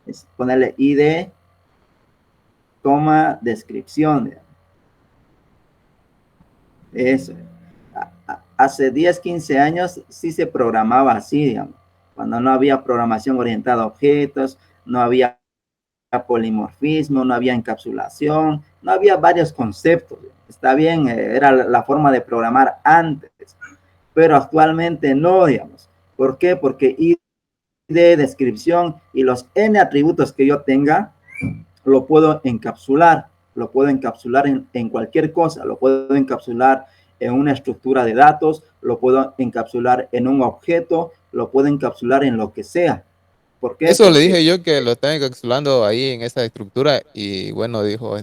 es ponerle ID, coma, descripción, digamos. Eso. Hace 10, 15 años sí se programaba así, digamos, cuando no había programación orientada a objetos, no había polimorfismo, no había encapsulación, no había varios conceptos. Está bien, era la forma de programar antes, pero actualmente no, digamos. ¿Por qué? Porque ID, descripción y los N atributos que yo tenga, lo puedo encapsular en cualquier cosa, lo puedo encapsular en una estructura de datos, lo puedo encapsular en un objeto, lo puedo encapsular en lo que sea. ¿Por qué? Eso le Porque dije yo que lo están encapsulando ahí en esa estructura y bueno, dijo,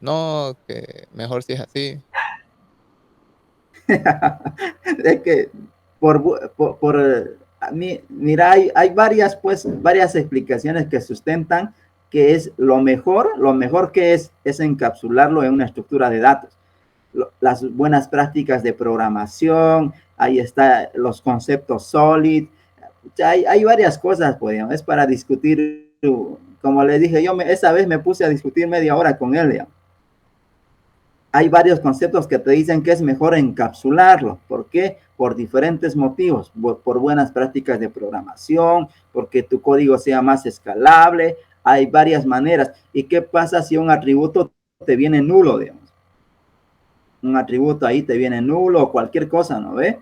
no, que mejor si es así. es que mira, hay varias, pues, varias explicaciones que sustentan que es lo mejor que es encapsularlo en una estructura de datos. Las buenas prácticas de programación, ahí está los conceptos SOLID, hay varias cosas, pues, es para discutir, como le dije, esa vez me puse a discutir media hora con él, digamos. Hay varios conceptos que te dicen que es mejor encapsularlo. ¿Por qué? Por diferentes motivos. Por buenas prácticas de programación, porque tu código sea más escalable. Hay varias maneras. ¿Y qué pasa si un atributo te viene nulo, digamos? Un atributo ahí te viene nulo o cualquier cosa, ¿no ve?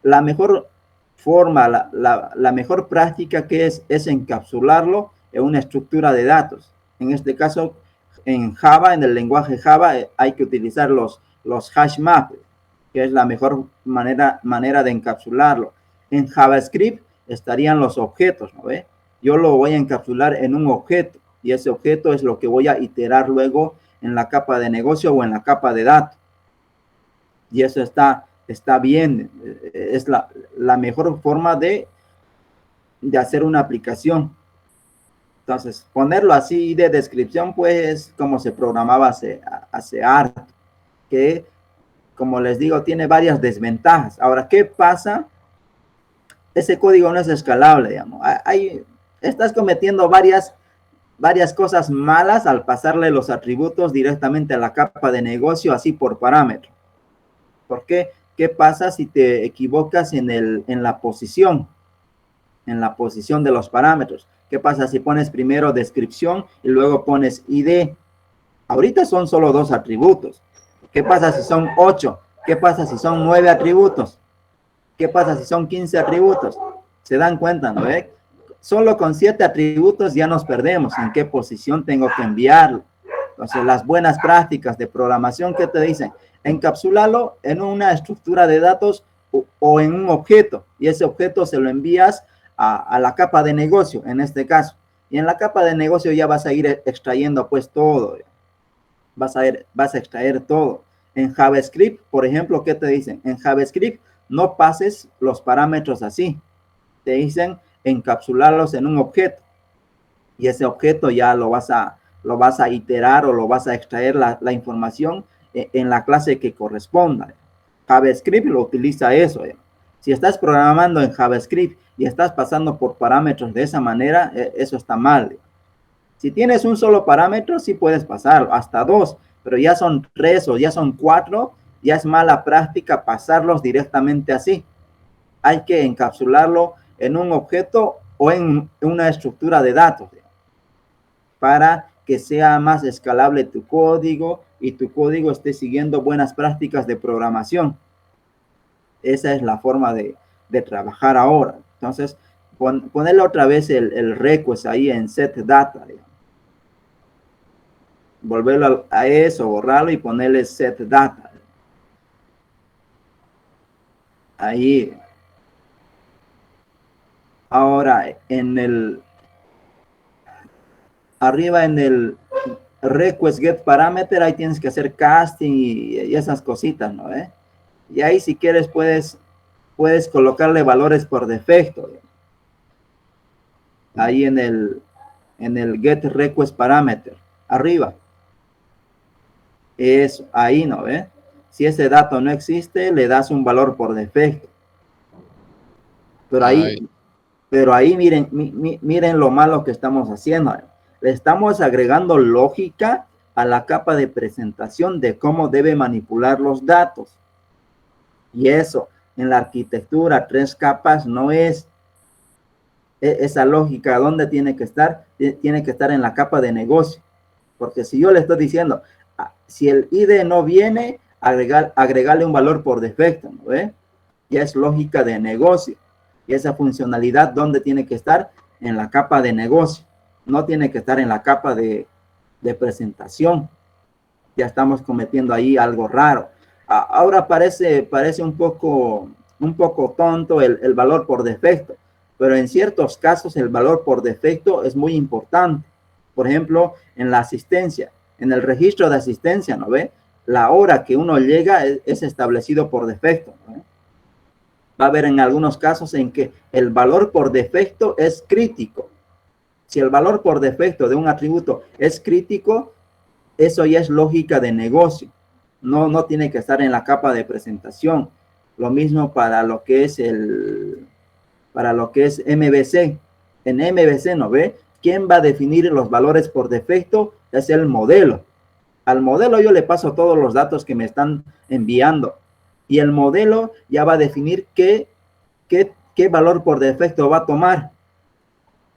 La mejor forma, la mejor práctica que es encapsularlo en una estructura de datos. En este caso, en Java, en el lenguaje Java, hay que utilizar los hash maps, que es la mejor manera de encapsularlo. En JavaScript estarían los objetos, ¿no ve? Yo lo voy a encapsular en un objeto y ese objeto es lo que voy a iterar luego en la capa de negocio o en la capa de datos. Y eso está bien, es la mejor forma de hacer una aplicación. Entonces, ponerlo así de descripción, pues, como se programaba hace harto, que, como les digo, tiene varias desventajas. Ahora, ¿qué pasa? Ese código no es escalable, digamos. Estás cometiendo varias cosas malas al pasarle los atributos directamente a la capa de negocio, así por parámetro. ¿Por qué? ¿Qué pasa si te equivocas en la posición de los parámetros? ¿Qué pasa si pones primero descripción y luego pones ID? Ahorita son solo 2 atributos. ¿Qué pasa si son 8? ¿Qué pasa si son 9 atributos? ¿Qué pasa si son 15 atributos? ¿Se dan cuenta, no? Solo con 7 atributos ya nos perdemos en qué posición tengo que enviarlo. Entonces, las buenas prácticas de programación, ¿qué te dicen? Encapsularlo en una estructura de datos o en un objeto, y ese objeto se lo envías a la capa de negocio, en este caso. Y en la capa de negocio ya vas a ir extrayendo pues todo. Vas a extraer todo. En JavaScript, por ejemplo, ¿qué te dicen? En JavaScript no pases los parámetros así. Te dicen encapsularlos en un objeto. Y ese objeto ya lo vas a iterar o lo vas a extraer la información en la clase que corresponda. JavaScript lo utiliza eso. Si estás programando en JavaScript y estás pasando por parámetros de esa manera, eso está mal. Si tienes un solo parámetro, sí puedes pasar hasta 2, pero ya son 3 o ya son 4, ya es mala práctica pasarlos directamente así. Hay que encapsularlo en un objeto o en una estructura de datos para que sea más escalable tu código y tu código esté siguiendo buenas prácticas de programación. Esa es la forma de trabajar ahora. Entonces, ponerle otra vez el request ahí en set data. Volverlo a eso, borrarlo y ponerle set data. Ahí. Ahora, arriba en el request get parameter, ahí tienes que hacer casting y esas cositas, ¿no? Y ahí si quieres puedes colocarle valores por defecto. Ahí en el get request parameter, arriba. Eso, ahí, ¿no? Si ese dato no existe, le das un valor por defecto. Pero ahí miren lo malo que estamos haciendo. Le estamos agregando lógica a la capa de presentación de cómo debe manipular los datos. Y eso, en la arquitectura 3 capas no es esa lógica. ¿Dónde tiene que estar? Tiene que estar en la capa de negocio. Porque si yo le estoy diciendo, si el ID no viene, agregarle un valor por defecto, ¿no ve? Ya es lógica de negocio. Y esa funcionalidad, ¿dónde tiene que estar? En la capa de negocio. No tiene que estar en la capa de presentación. Ya estamos cometiendo ahí algo raro. Ahora parece un poco tonto el valor por defecto, pero en ciertos casos el valor por defecto es muy importante. Por ejemplo, en la asistencia, en el registro de asistencia, ¿no ve? La hora que uno llega es establecido por defecto, ¿no? Va a haber en algunos casos en que el valor por defecto es crítico. Si el valor por defecto de un atributo es crítico, eso ya es lógica de negocio. No tiene que estar en la capa de presentación. Lo mismo para lo que es MVC. En MVC, ¿no ve? ¿Quién va a definir los valores por defecto? Es el modelo. Al modelo yo le paso todos los datos que me están enviando. Y el modelo ya va a definir qué valor por defecto va a tomar.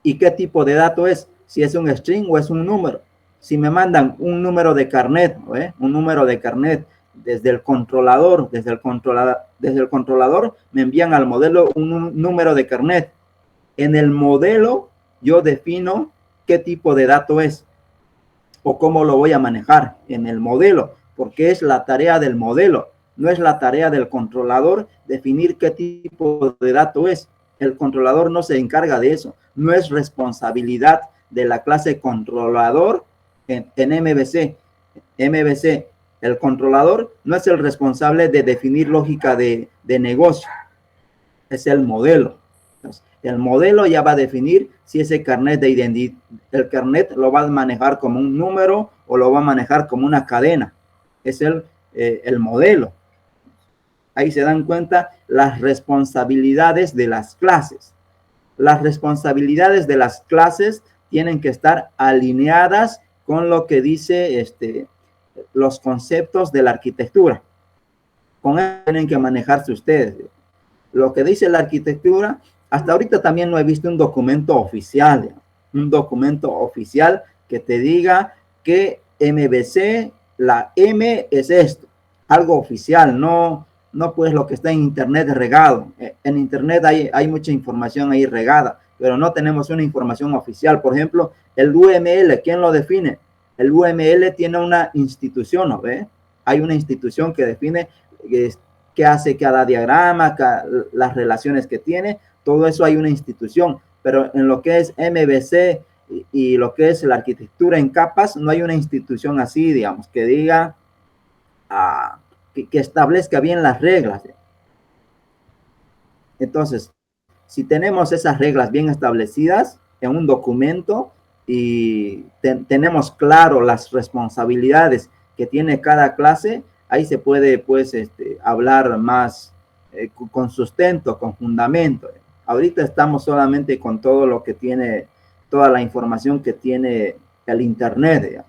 Y qué tipo de dato es. Si es un string o es un número. Si me mandan un número de carnet, ¿no? Un número de carnet desde el controlador, me envían al modelo un número de carnet. En el modelo yo defino qué tipo de dato es o cómo lo voy a manejar en el modelo, porque es la tarea del modelo, no es la tarea del controlador definir qué tipo de dato es. El controlador no se encarga de eso, no es responsabilidad de la clase controlador en MVC. El controlador no es el responsable de definir lógica de negocio, es el modelo. Entonces, el modelo ya va a definir si ese carnet de identidad, el carnet lo va a manejar como un número o lo va a manejar como una cadena. Es el modelo. Ahí se dan cuenta las responsabilidades de las clases. Las responsabilidades de las clases tienen que estar alineadas con lo que dice los conceptos de la arquitectura. Con eso tienen que manejarse ustedes. Lo que dice la arquitectura, hasta ahorita también no he visto un documento oficial, que te diga que MVC, la M es esto, algo oficial, no pues lo que está en internet regado. En internet hay mucha información ahí regada, pero no tenemos una información oficial. Por ejemplo, el UML, ¿quién lo define? El UML tiene una institución, ¿no ve? Hay una institución que define qué hace cada diagrama, las relaciones que tiene, todo eso hay una institución, pero en lo que es MVC y lo que es la arquitectura en capas, no hay una institución así, digamos, que diga, que establezca bien las reglas. Entonces, si tenemos esas reglas bien establecidas en un documento y tenemos claro las responsabilidades que tiene cada clase, ahí se puede, pues, hablar más con sustento, con fundamento. Ahorita estamos solamente con todo lo que tiene, toda la información que tiene el internet. ¿Ya?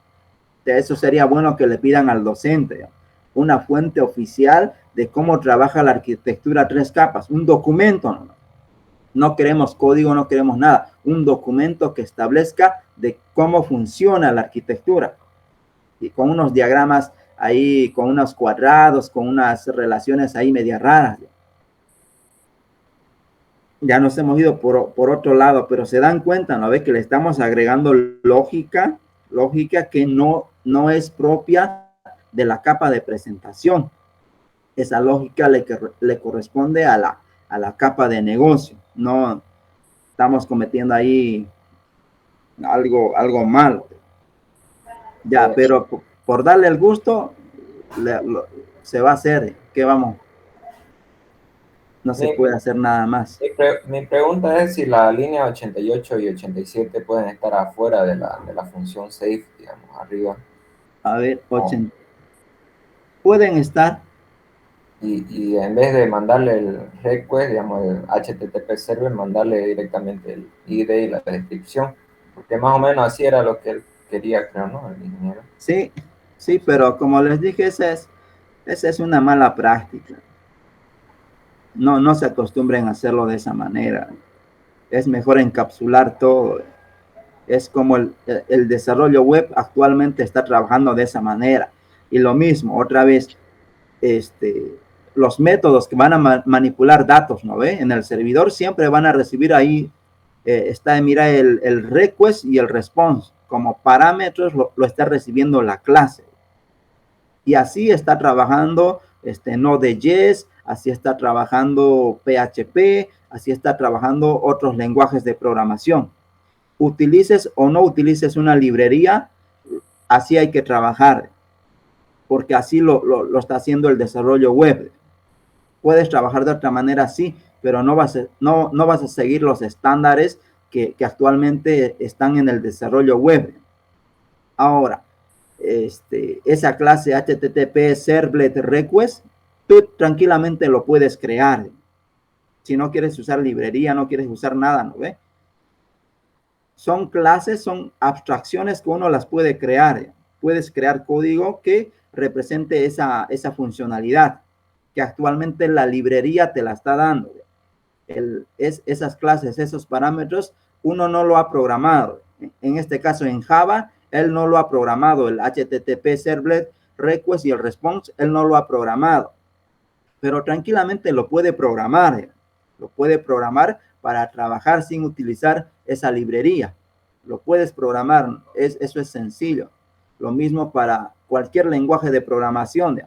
De eso sería bueno que le pidan al docente, ¿ya? Una fuente oficial de cómo trabaja la arquitectura a 3 capas, un documento, no queremos código, no queremos nada, un documento que establezca de cómo funciona la arquitectura y con unos diagramas ahí, con unos cuadrados, con unas relaciones ahí media raras. Ya nos hemos ido por otro lado, pero se dan cuenta, ¿no? Ve que le estamos agregando lógica que no es propia de la capa de presentación. Esa lógica le corresponde a la capa de negocio. No estamos cometiendo ahí algo malo. Ya, pero por darle el gusto, se va a hacer. ¿Qué vamos? No se puede hacer nada más. Mi pregunta es si la línea 88 y 87 pueden estar afuera de la función safe, digamos, arriba. A ver, 80. Pueden estar. Y en vez de mandarle el request, digamos, el HTTP server, mandarle directamente el ID y la descripción. Porque más o menos así era lo que él quería, creo, ¿no? El ingeniero. Sí, pero como les dije, esa es una mala práctica. No se acostumbren a hacerlo de esa manera. Es mejor encapsular todo. Es como el desarrollo web actualmente está trabajando de esa manera. Y lo mismo, otra vez, los métodos que van a manipular datos, ¿no ve? En el servidor siempre van a recibir ahí, mira, el request y el response. Como parámetros lo está recibiendo la clase. Y así está trabajando Node.js, así está trabajando PHP, así está trabajando otros lenguajes de programación. Utilices o no utilices una librería, así hay que trabajar, porque así lo está haciendo el desarrollo web. Puedes trabajar de otra manera, sí, pero no vas a seguir los estándares que actualmente están en el desarrollo web. Ahora, esa clase HTTP Servlet Request, tú tranquilamente lo puedes crear. Si no quieres usar librería, no quieres usar nada, ¿no ve? Son clases, son abstracciones que uno las puede crear. Puedes crear código que represente esa funcionalidad que actualmente la librería te la está dando. Esas clases, esos parámetros, uno no lo ha programado. En este caso, en Java, él no lo ha programado. El HTTP Servlet Request y el Response, él no lo ha programado. Pero tranquilamente lo puede programar. Lo puede programar para trabajar sin utilizar esa librería. Lo puedes programar. Eso es sencillo. Lo mismo para cualquier lenguaje de programación.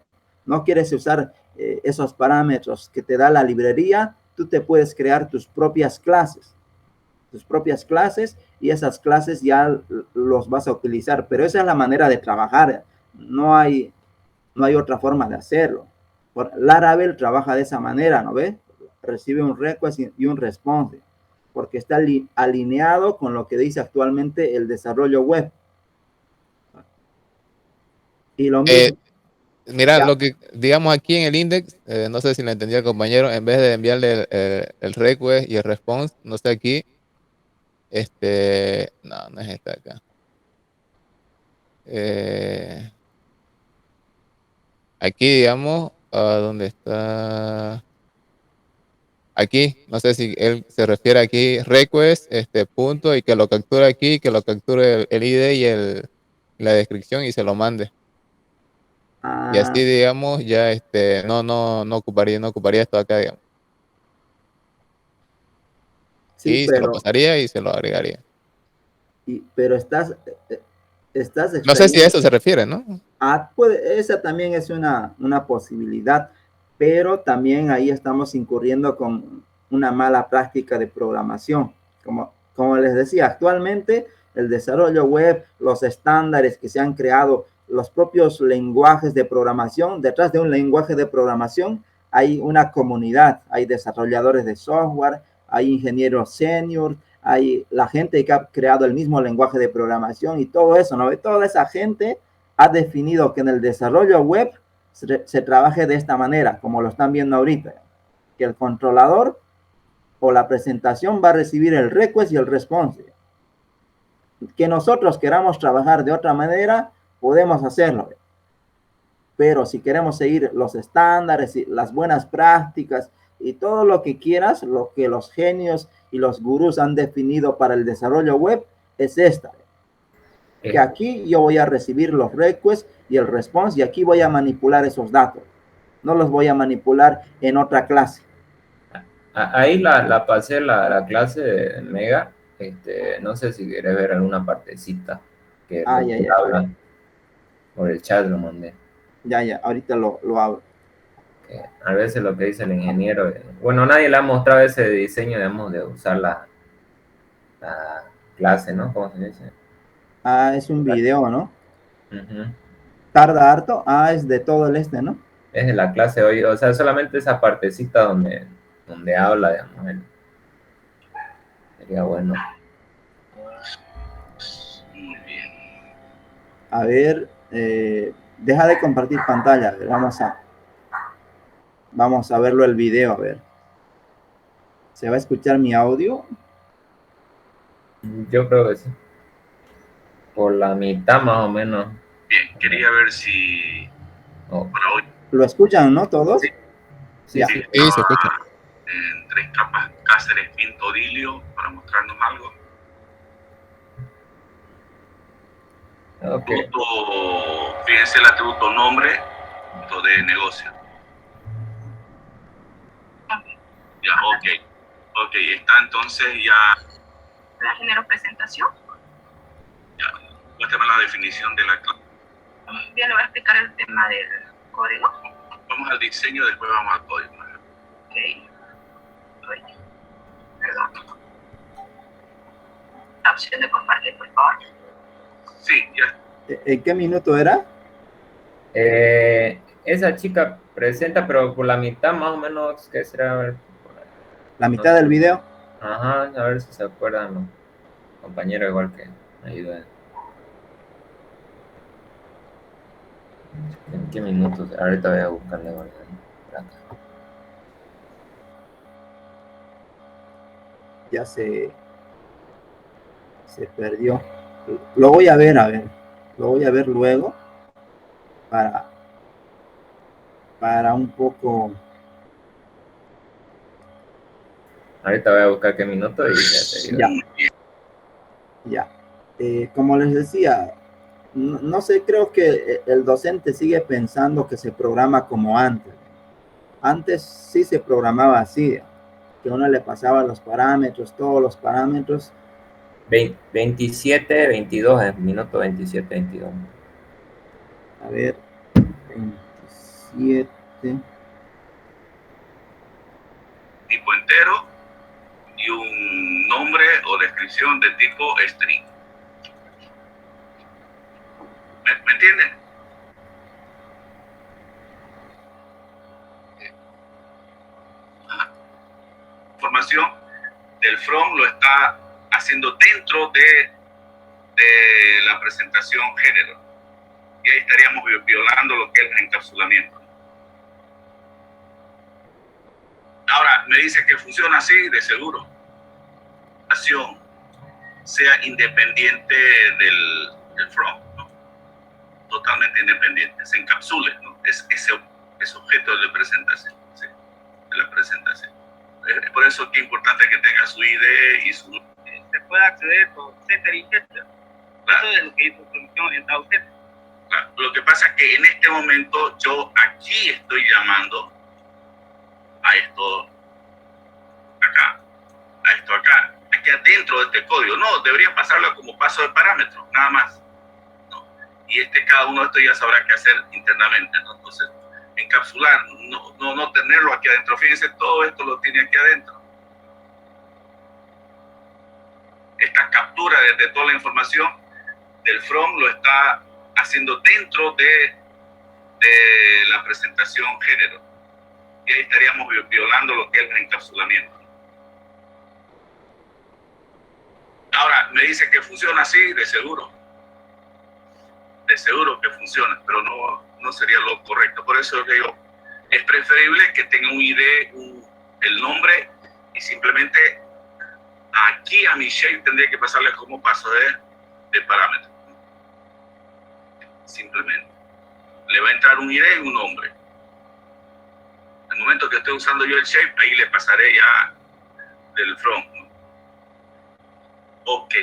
No quieres usar esos parámetros que te da la librería, tú te puedes crear tus propias clases y esas clases ya los vas a utilizar, pero esa es la manera de trabajar, no hay otra forma de hacerlo. Laravel trabaja de esa manera, ¿no ves? Recibe un request y un response, porque está alineado con lo que dice actualmente el desarrollo web. Y lo mismo. Mira, lo que digamos aquí en el index, no sé si lo entendió el compañero, en vez de enviarle el request y el response, no sé aquí, No, no es esta acá. Aquí, digamos, ¿dónde está? Aquí, no sé si él se refiere aquí, request, punto, y que lo capture aquí, que lo capture el ID y la descripción y se lo mande. Y así, Ah, digamos, ya no ocuparía esto acá, digamos. sí, Y se lo pasaría y se lo agregaría. pero estás No sé si a eso se extrayendo. refiere, ¿no? Esa también es una posibilidad, pero también ahí estamos incurriendo con una mala práctica de programación. Como les decía, actualmente el desarrollo web, los estándares que se han creado, los propios lenguajes de programación, detrás de un lenguaje de programación hay una comunidad, hay desarrolladores de software, hay ingenieros senior, hay la gente que ha creado el mismo lenguaje de programación y todo eso, ¿no? Toda esa gente ha definido que en el desarrollo web se trabaje de esta manera, como lo están viendo ahorita, que el controlador o la presentación va a recibir el request y el response. Que nosotros queramos trabajar de otra manera, podemos hacerlo. Pero si queremos seguir los estándares y las buenas prácticas y todo lo que quieras, lo que los genios y los gurús han definido para el desarrollo web es esta. Que aquí yo voy a recibir los requests y el response y aquí voy a manipular esos datos. No los voy a manipular en otra clase. Ahí la pasé la clase de Mega. No sé si quieres ver alguna partecita que lo Ya, que ya, hablan por el chat lo mandé. ya, ahorita lo abro. A veces lo que dice el ingeniero, bueno, nadie le ha mostrado ese diseño, digamos, de usar la clase, ¿no? ¿Cómo se dice? Es un video, ¿no? Ujú. Tarda harto. Es de todo el ¿no? Es de la clase hoy, o sea, solamente esa partecita donde habla, digamos, sería bueno. A ver, deja de compartir pantalla. A ver, vamos a verlo el video, a ver. ¿Se va a escuchar mi audio? Yo creo que sí. Por la mitad más o menos. Bien, quería ver si para hoy ¿Lo escuchan, no todos? Sí, Ya. sí. Sí, se escucha. en 3 capas Cáceres Pinto Dilio para mostrarnos algo. Ok. Fíjense el atributo nombre de negocio. Ya, ok, está entonces ya. La genero presentación. Ya, muéstrame la definición de la clase. Bien, le voy a explicar el tema del código. Vamos al diseño, después vamos al código. Ok. Perdón. La opción de compartir, por favor. Sí, ya. ¿En qué minuto era? Esa chica presenta, pero por la mitad más o menos, ¿qué será? A ver, La mitad del video. ajá, a ver si se acuerdan los compañeros igual que me ayudan. ¿En qué minutos? Ahorita voy a buscarle por acá. Ya se perdió. Lo voy a ver, lo voy a ver luego para un poco. Ahorita voy a buscar qué minuto y ya te digo. Ya. Como les decía, no sé, creo que el docente sigue pensando que se programa como antes. Antes sí se programaba así, que uno le pasaba los parámetros, todos los parámetros. 27, 22, minuto 27, 22. A ver, 27. Tipo entero y un nombre o descripción de tipo string. ¿Me entienden? Información del from lo está haciendo dentro de la presentación género. Y ahí estaríamos violando lo que es el encapsulamiento. Ahora, me dice que funciona así, de seguro. sea independiente del front, ¿no? Totalmente independiente, se encapsule, ¿no? Es objeto de presentación, ¿sí? De la presentación. Por eso que es importante que tenga su ID y su... Se puede acceder por setter y getter. Claro. Eso es lo que hizo Programación Orientada a Objetos. Claro. Lo que pasa es que en este momento yo aquí estoy llamando a esto acá, a esto acá, aquí adentro de este código. No, debería pasarlo como paso de parámetros, nada más. ¿No? Y cada uno de estos ya sabrá qué hacer internamente, ¿no? Entonces, encapsular, no tenerlo aquí adentro. Fíjense, todo esto lo tiene aquí adentro. Esta captura de toda la información del from lo está haciendo dentro de la presentación género. Y ahí estaríamos violando lo que es el encapsulamiento. Ahora, me dice que funciona así, de seguro. De seguro que funciona, pero no sería lo correcto. Por eso digo, es preferible que tenga un ID, el nombre, y simplemente aquí a mi shape tendría que pasarle como paso de parámetro. Simplemente. Le va a entrar un ID y un nombre. En el momento que estoy usando yo el shape, ahí le pasaré ya del front. Ok.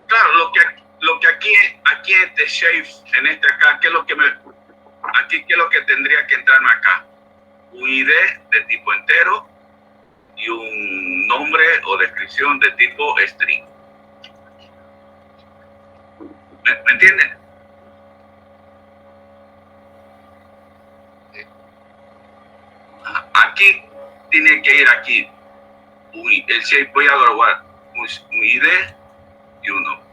Claro, lo que aquí este shape, en este acá, ¿qué es lo que aquí qué es lo que tendría que entrarme acá? Un ID de tipo entero y un nombre o descripción de tipo string. ¿Me entienden? Aquí tiene que ir aquí el shape. Voy a grabar un ID y un nombre.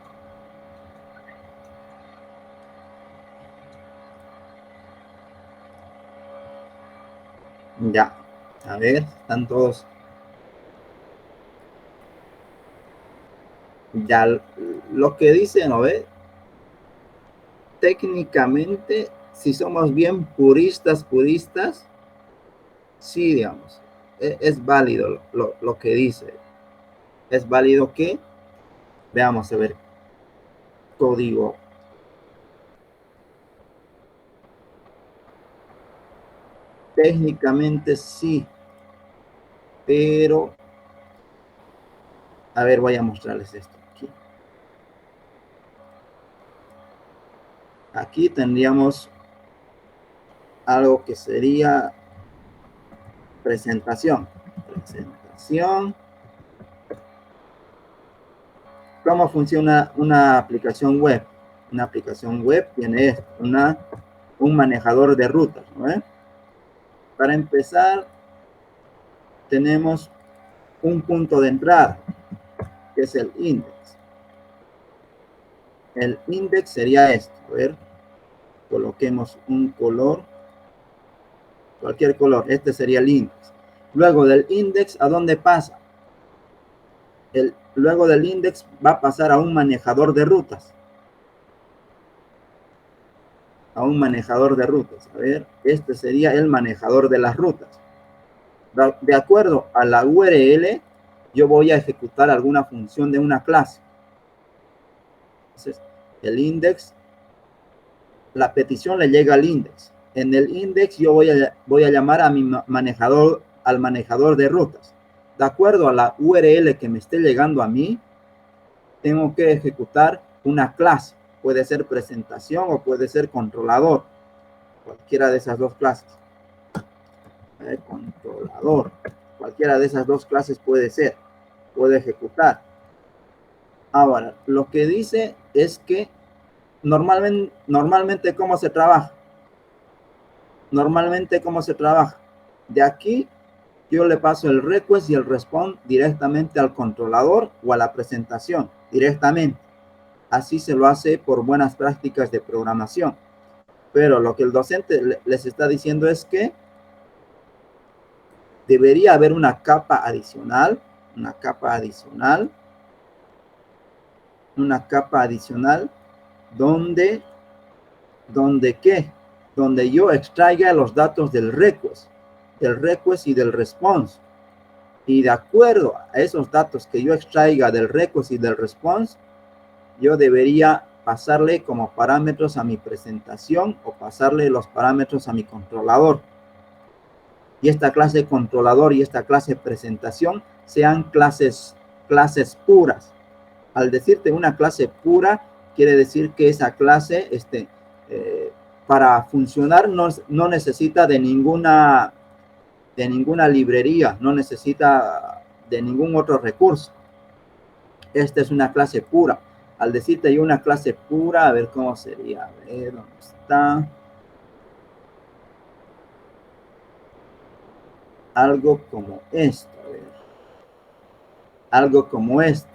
Ya, a ver, están todos. Ya, lo que dicen, ¿no ve? Técnicamente, si somos bien puristas, sí, digamos, es válido lo que dice. Es válido que, veamos a ver, código. Técnicamente sí, pero, a ver, voy a mostrarles esto aquí. Aquí tendríamos algo que sería presentación. ¿Cómo funciona una aplicación web? Una aplicación web tiene esto, un manejador de rutas, ¿no? Para empezar, tenemos un punto de entrada, que es el index. El index sería esto. A ver, coloquemos un color, cualquier color. Este sería el index. Luego del index, ¿a dónde pasa? Luego del index va a pasar a un manejador de rutas. A un manejador de rutas. A ver, este sería el manejador de las rutas. De acuerdo a la URL, yo voy a ejecutar alguna función de una clase. Entonces, el index, la petición le llega al index. En el index yo voy a llamar a mi manejador, al manejador de rutas. De acuerdo a la URL que me esté llegando a mí, tengo que ejecutar una clase. Puede ser presentación o puede ser controlador. Cualquiera de esas dos clases. Controlador. Cualquiera de esas dos clases puede ser. Puede ejecutar. Ahora, lo que dice es que normalmente ¿cómo se trabaja? Normalmente ¿cómo se trabaja? De aquí yo le paso el request y el response directamente al controlador o a la presentación, directamente. Así se lo hace por buenas prácticas de programación. Pero lo que el docente les está diciendo es que debería haber una capa adicional donde donde ¿qué? Donde yo extraiga los datos del request y del response. Y de acuerdo a esos datos que yo extraiga del request y del response, yo debería pasarle como parámetros a mi presentación o pasarle los parámetros a mi controlador. Y esta clase controlador y esta clase presentación sean clases puras. Al decirte una clase pura, quiere decir que esa clase para funcionar no necesita de ninguna librería, no necesita de ningún otro recurso. Esta es una clase pura. Al decirte yo una clase pura, a ver cómo sería. A ver, ¿dónde está? Algo como esto. A ver. Algo como esto.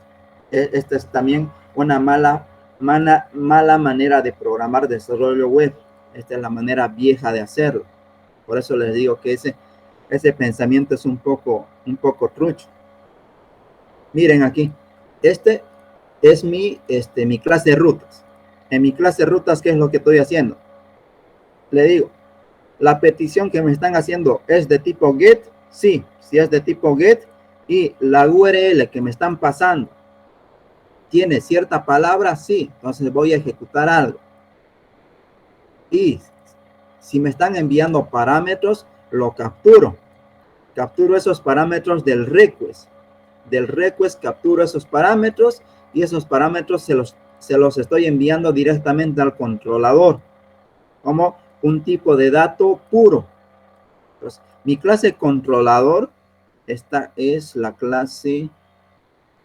Esta es también una mala manera de programar desarrollo web. Esta es la manera vieja de hacerlo. Por eso les digo que ese pensamiento es un poco trucho. Miren aquí. Este es mi clase de rutas. En mi clase de rutas, ¿qué es lo que estoy haciendo? Le digo, la petición que me están haciendo es de tipo GET. Sí, si es de tipo GET. Y la URL que me están pasando tiene cierta palabra, sí. Entonces voy a ejecutar algo. Y si me están enviando parámetros, lo capturo. Capturo esos parámetros del request. Del request capturo esos parámetros y esos parámetros se los estoy enviando directamente al controlador como un tipo de dato puro. Entonces, mi clase controlador, esta es la clase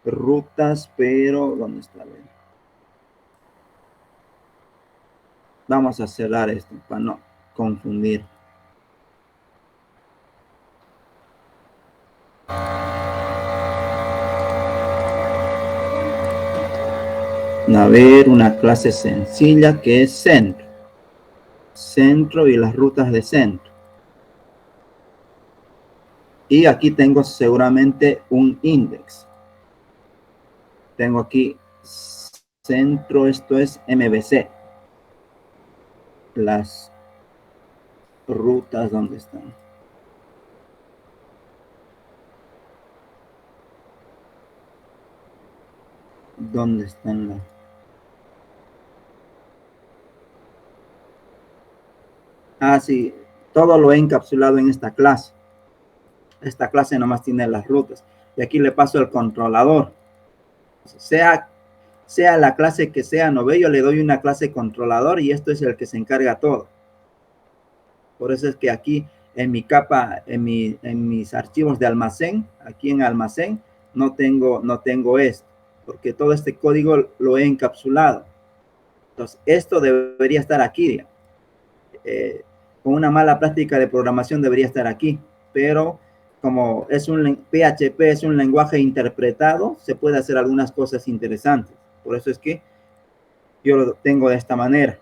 rutas, pero ¿dónde está? Vamos a cerrar esto para no confundir. A ver, una clase sencilla que es centro. Centro y las rutas de centro. Y aquí tengo seguramente un index. Tengo aquí centro, esto es MVC. Las rutas, ¿dónde están? ¿Dónde están las? Ah, sí, todo lo he encapsulado en esta clase. Esta clase nomás tiene las rutas. Y aquí le paso el controlador. Sea la clase que sea, ¿no ve? Yo le doy una clase controlador y esto es el que se encarga todo. Por eso es que aquí en mi capa, en mis archivos de almacén, aquí en almacén, no tengo esto, porque todo este código lo he encapsulado. Entonces, esto debería estar aquí. Con una mala práctica de programación debería estar aquí, pero como es PHP es un lenguaje interpretado, se puede hacer algunas cosas interesantes. Por eso es que yo lo tengo de esta manera.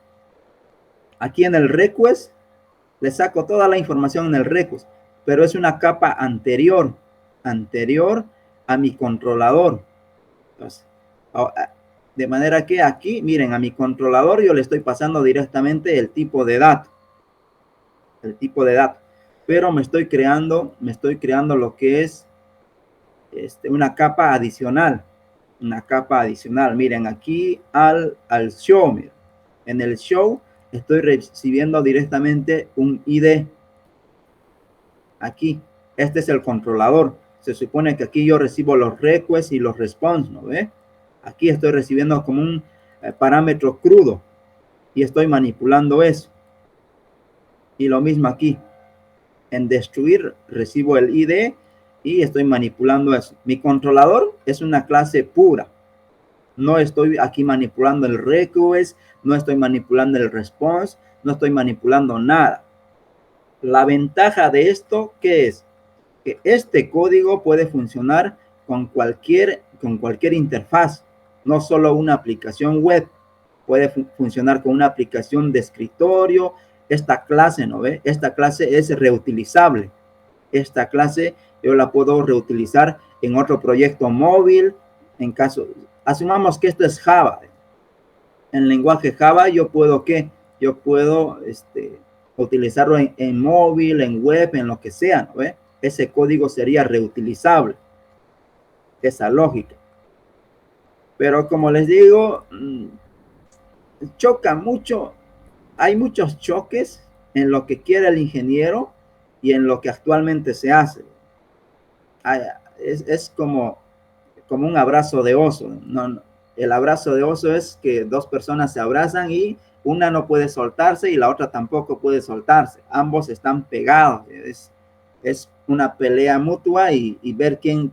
Aquí en el request, le saco toda la información en el request, pero es una capa anterior a mi controlador. Entonces, de manera que aquí, miren, a mi controlador yo le estoy pasando directamente el tipo de dato. Pero me estoy creando lo que es una capa adicional. Miren, aquí al show, miren. En el show estoy recibiendo directamente un ID. Aquí, este es el controlador. Se supone que aquí yo recibo los requests y los response, ¿no ve? Aquí estoy recibiendo como un parámetro crudo y estoy manipulando eso. Y lo mismo aquí. En destruir recibo el ID y estoy manipulando eso. Mi controlador es una clase pura. No estoy aquí manipulando el request, no estoy manipulando el response, no estoy manipulando nada. La ventaja de esto, ¿qué es? Que este código puede funcionar con cualquier interfaz, no solo una aplicación web. Puede funcionar con una aplicación de escritorio. Esta clase, ¿no ve? Esta clase es reutilizable. Esta clase yo la puedo reutilizar en otro proyecto móvil. En caso, asumamos que esto es Java. En lenguaje Java yo puedo, ¿qué? yo puedo utilizarlo en móvil, en web, en lo que sea, ¿no ve? Ese código sería reutilizable, esa lógica. Pero como les digo, choca mucho, hay muchos choques en lo que quiere el ingeniero y en lo que actualmente se hace. Es como un abrazo de oso. No, el abrazo de oso es que dos personas se abrazan y una no puede soltarse y la otra tampoco puede soltarse. Ambos están pegados. Es una pelea mutua y ver quién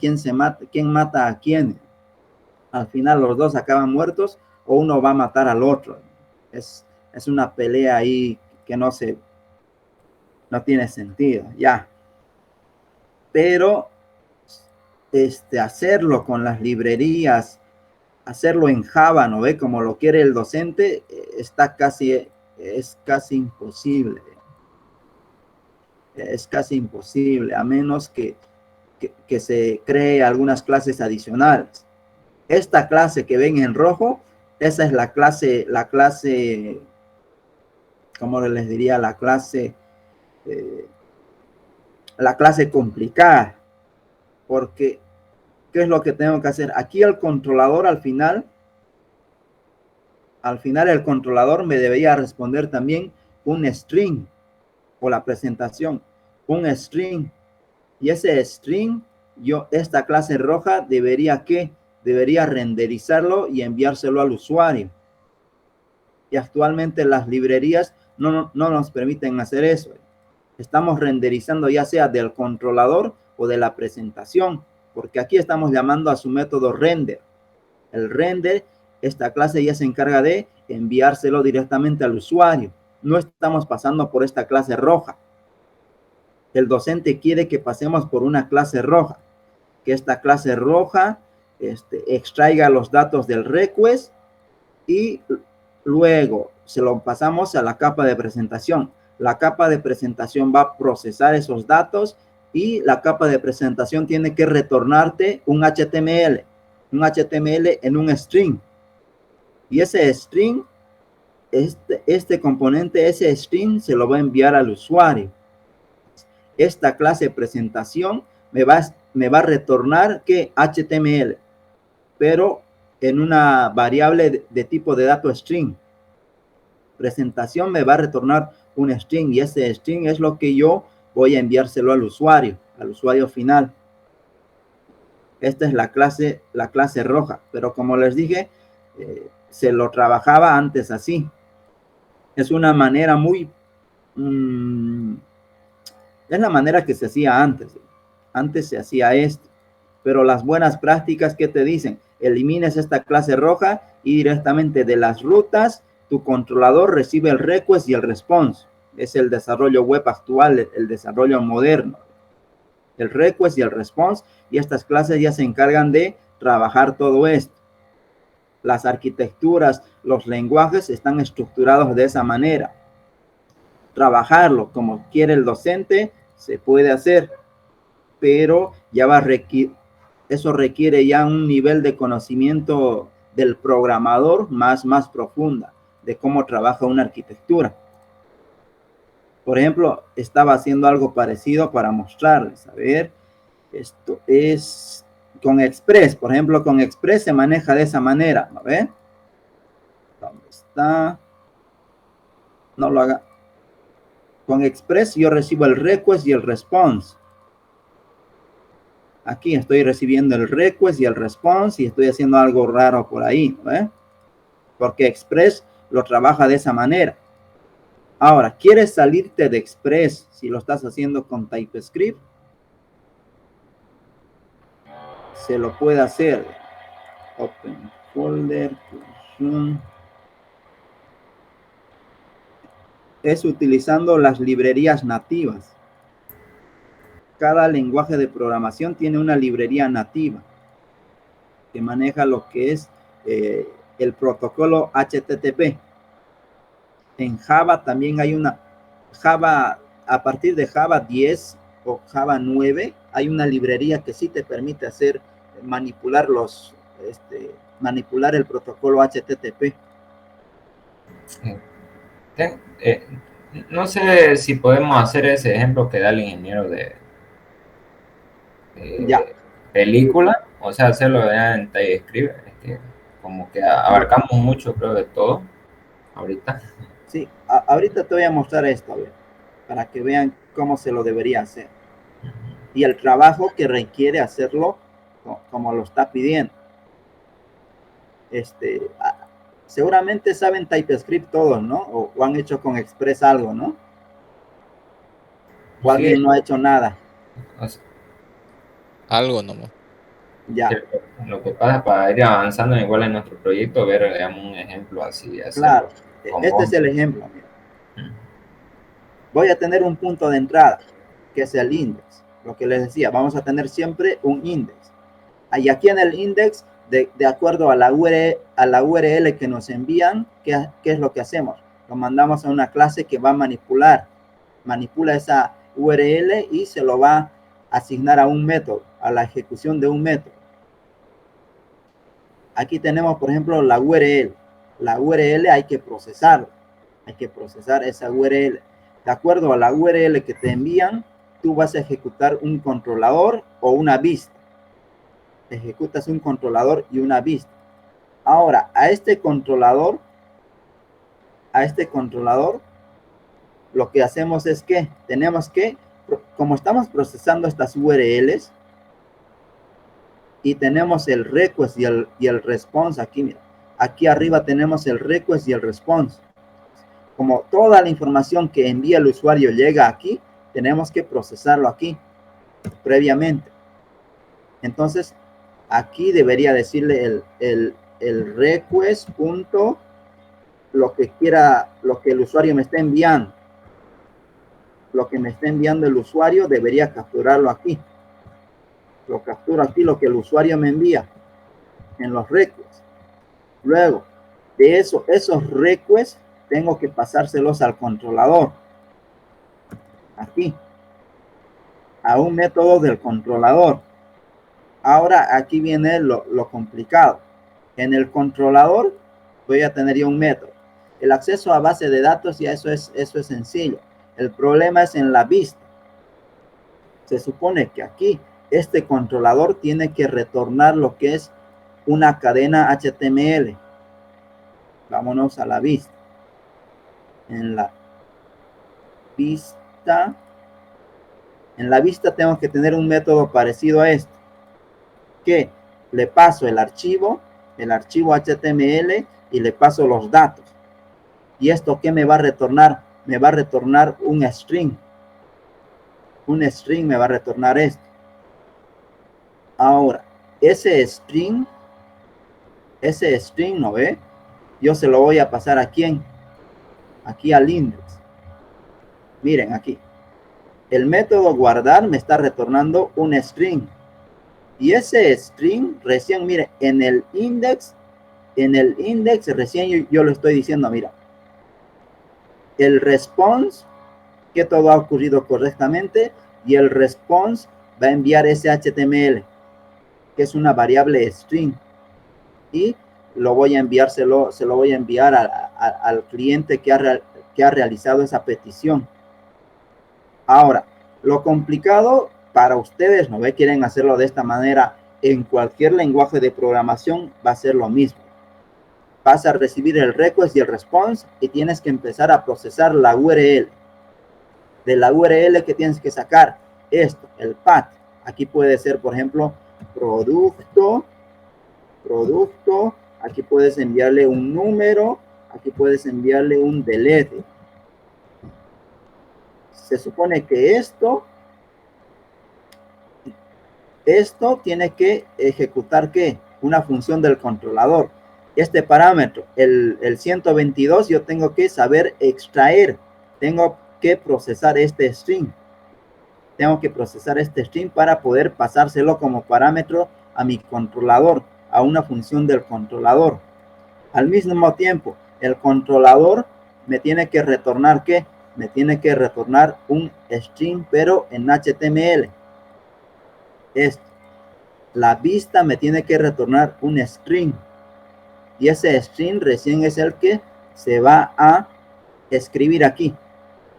mata a quién. Al final los dos acaban muertos o uno va a matar al otro. Es una pelea ahí que no tiene sentido, ya. Pero hacerlo con las librerías, hacerlo en Java, ¿no ve? Como lo quiere el docente, es casi imposible. Es casi imposible, a menos que se cree algunas clases adicionales. Esta clase que ven en rojo, esa es la clase, ¿cómo les diría? La clase complicada. Porque, ¿qué es lo que tengo que hacer? Aquí el controlador al final el controlador me debería responder también un string por la presentación, un string. Y ese string, esta clase roja debería renderizarlo y enviárselo al usuario. Y actualmente las librerías no nos permiten hacer eso. Estamos renderizando ya sea del controlador o de la presentación, porque aquí estamos llamando a su método render. El render, esta clase ya se encarga de enviárselo directamente al usuario. No estamos pasando por esta clase roja. El docente quiere que pasemos por una clase roja, que esta clase roja extraiga los datos del request y luego se lo pasamos a la capa de presentación. La capa de presentación va a procesar esos datos y la capa de presentación tiene que retornarte un HTML en un string. Y ese string, este componente, ese string se lo va a enviar al usuario. Esta clase de presentación me va a retornar que HTML, pero en una variable de tipo de dato string. Presentación me va a retornar un string y ese string es lo que yo voy a enviárselo al usuario final. Esta es la clase roja, pero como les dije, se lo trabajaba antes así. Es una manera es la manera que se hacía antes. Antes se hacía esto, pero las buenas prácticas, ¿qué te dicen? Elimines esta clase roja y directamente de las rutas, tu controlador recibe el request y el response. Es el desarrollo web actual, el desarrollo moderno. El request y el response, y estas clases ya se encargan de trabajar todo esto. Las arquitecturas, los lenguajes están estructurados de esa manera. Trabajarlo como quiere el docente se puede hacer, pero ya eso requiere ya un nivel de conocimiento del programador más profunda de cómo trabaja una arquitectura. Por ejemplo, estaba haciendo algo parecido para mostrarles. A ver, esto es con Express. Por ejemplo, con Express se maneja de esa manera. ¿No ven? ¿Dónde está? No lo haga. Con Express yo recibo el request y el response. Aquí estoy recibiendo el request y el response y estoy haciendo algo raro por ahí. ¿No? Porque Express lo trabaja de esa manera. Ahora, ¿quieres salirte de Express si lo estás haciendo con TypeScript? Se lo puede hacer. Open folder. Es utilizando las librerías nativas. Cada lenguaje de programación tiene una librería nativa que maneja lo que es el protocolo HTTP. En Java también hay a partir de Java 10 o Java 9, hay una librería que sí te permite manipular el protocolo HTTP. No sé si podemos hacer ese ejemplo que da el ingeniero de Ya, película, o sea, hacerlo ya en TypeScript. Es que como que abarcamos mucho, creo, de todo ahorita. sí, ahorita te voy a mostrar esto, a ver, para que vean cómo se lo debería hacer. Y el trabajo que requiere hacerlo como lo está pidiendo. Seguramente saben TypeScript todos, ¿no? O han hecho con Express algo, ¿no? O Sí, alguien no ha hecho nada. o sea, Algo nomás. Ya, lo que pasa para ir avanzando igual en nuestro proyecto, ver, digamos, un ejemplo así, hacerlo claro. con Este vos. es el ejemplo, mira. Voy a tener un punto de entrada, que es el index. Lo que les decía, vamos a tener siempre un index. Y aquí en el index, de acuerdo a la URL que nos envían, ¿qué es lo que hacemos? Lo mandamos a una clase que va a manipula esa URL y se lo va a asignar a un método, a la ejecución de un método. Aquí tenemos, por ejemplo, la URL. La URL hay que procesarla. Hay que procesar esa URL. De acuerdo a la URL que te envían, tú vas a ejecutar un controlador o una vista. Ejecutas un controlador y una vista. Ahora, a este controlador, lo que hacemos es que tenemos que, como estamos procesando estas URLs y tenemos el request y el response aquí, mira, aquí arriba tenemos el request y el response. Como toda la información que envía el usuario llega aquí, tenemos que procesarlo aquí previamente. Entonces, aquí debería decirle el request punto lo que el usuario me está enviando. Lo que me está enviando el usuario debería capturarlo aquí. Lo capturo aquí, lo que el usuario me envía en los requests. Luego, de esos requests, tengo que pasárselos al controlador. Aquí. A un método del controlador. Ahora, aquí viene lo complicado. En el controlador voy a tener ya un método. El acceso a base de datos, ya eso es sencillo. El problema es en la vista. Se supone que aquí este controlador tiene que retornar lo que es una cadena HTML. Vámonos a la vista. En la vista tengo que tener un método parecido a este, que le paso el archivo HTML y le paso los datos. ¿Y esto qué me va a retornar? Me va a retornar un string. Un string me va a retornar esto. Ahora, ese string, ¿no ve? Yo se lo voy a pasar a quién? Aquí al index. Miren aquí. El método guardar me está retornando un string. Y ese string recién, miren, en el index recién yo lo estoy diciendo, mira. El response, que todo ha ocurrido correctamente, y el response va a enviar ese HTML, que es una variable string. Y lo voy a enviar, se lo voy a enviar al cliente que ha realizado esa petición. Ahora, lo complicado para ustedes, ¿no ve? Quieren hacerlo de esta manera en cualquier lenguaje de programación, va a ser lo mismo. Vas a recibir el request y el response y tienes que empezar a procesar la URL. De la URL que tienes que sacar esto, el path. Aquí puede ser, por ejemplo, producto. Aquí puedes enviarle un número. Aquí puedes enviarle un delete. Se supone que esto tiene que ejecutar ¿qué? Una función del controlador. Este parámetro, el 122, yo tengo que saber extraer. Tengo que procesar este string. Para poder pasárselo como parámetro a mi controlador, a una función del controlador. Al mismo tiempo, el controlador me tiene que retornar ¿qué? Me tiene que retornar un string, pero en HTML. La vista me tiene que retornar un string. Y ese string recién es el que se va a escribir aquí.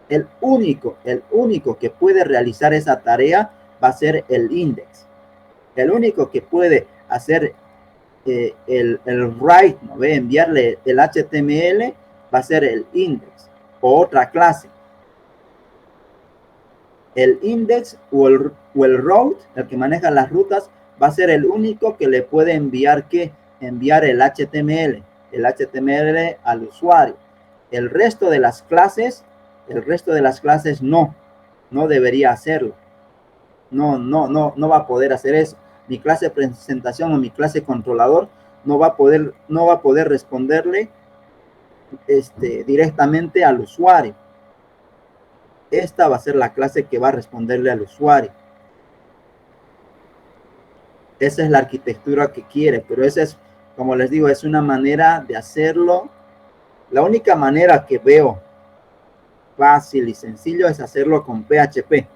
El único que puede realizar esa tarea va a ser el index. El único que puede hacer el write, ¿no ve? Enviarle el HTML va a ser el index o otra clase. El index o el route, el que maneja las rutas, va a ser el único que le puede enviar el HTML al usuario. El resto de las clases no debería hacerlo. No va a poder hacer eso. Mi clase de presentación o mi clase controlador no va a poder responderle directamente al usuario. Esta va a ser la clase que va a responderle al usuario. Esa es la arquitectura que quiere, pero esa es, como les digo, es una manera de hacerlo. La única manera que veo fácil y sencillo es hacerlo con PHP.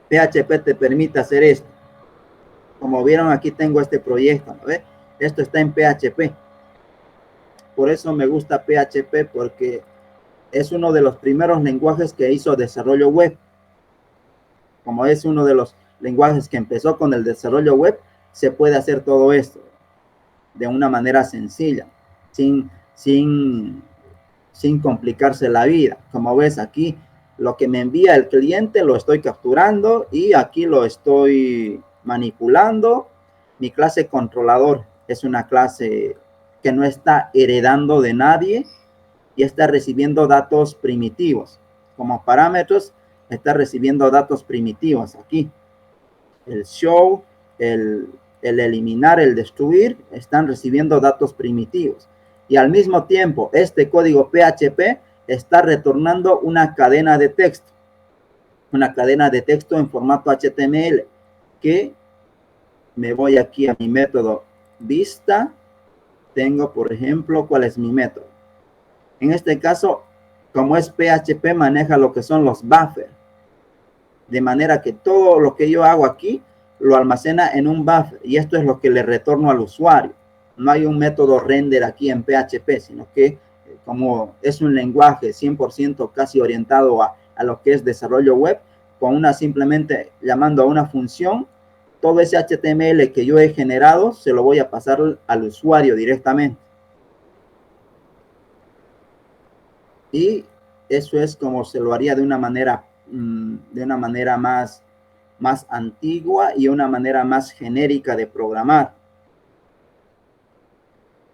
PHP te permite hacer esto. Como vieron, aquí tengo este proyecto, ¿no ve? Esto está en PHP. Por eso me gusta PHP, porque es uno de los primeros lenguajes que hizo desarrollo web. Como es uno de los lenguajes que empezó con el desarrollo web, se puede hacer todo esto de una manera sencilla, sin complicarse la vida. Como ves aquí, lo que me envía el cliente lo estoy capturando y aquí lo estoy manipulando. Mi clase controlador es una clase que no está heredando de nadie y está recibiendo datos primitivos. Como parámetros, está recibiendo datos primitivos aquí. El show, el eliminar, el destruir, están recibiendo datos primitivos. Y al mismo tiempo, este código PHP está retornando una cadena de texto. Una cadena de texto en formato HTML. Que me voy aquí a mi método vista. Tengo, por ejemplo, ¿cuál es mi método? En este caso, como es PHP, maneja lo que son los buffers. De manera que todo lo que yo hago aquí lo almacena en un buffer. Y esto es lo que le retorno al usuario. No hay un método render aquí en PHP, sino que como es un lenguaje 100% casi orientado a lo que es desarrollo web, con simplemente llamando a una función, todo ese HTML que yo he generado se lo voy a pasar al usuario directamente. Y eso es como se lo haría de una manera más antigua y una manera más genérica de programar.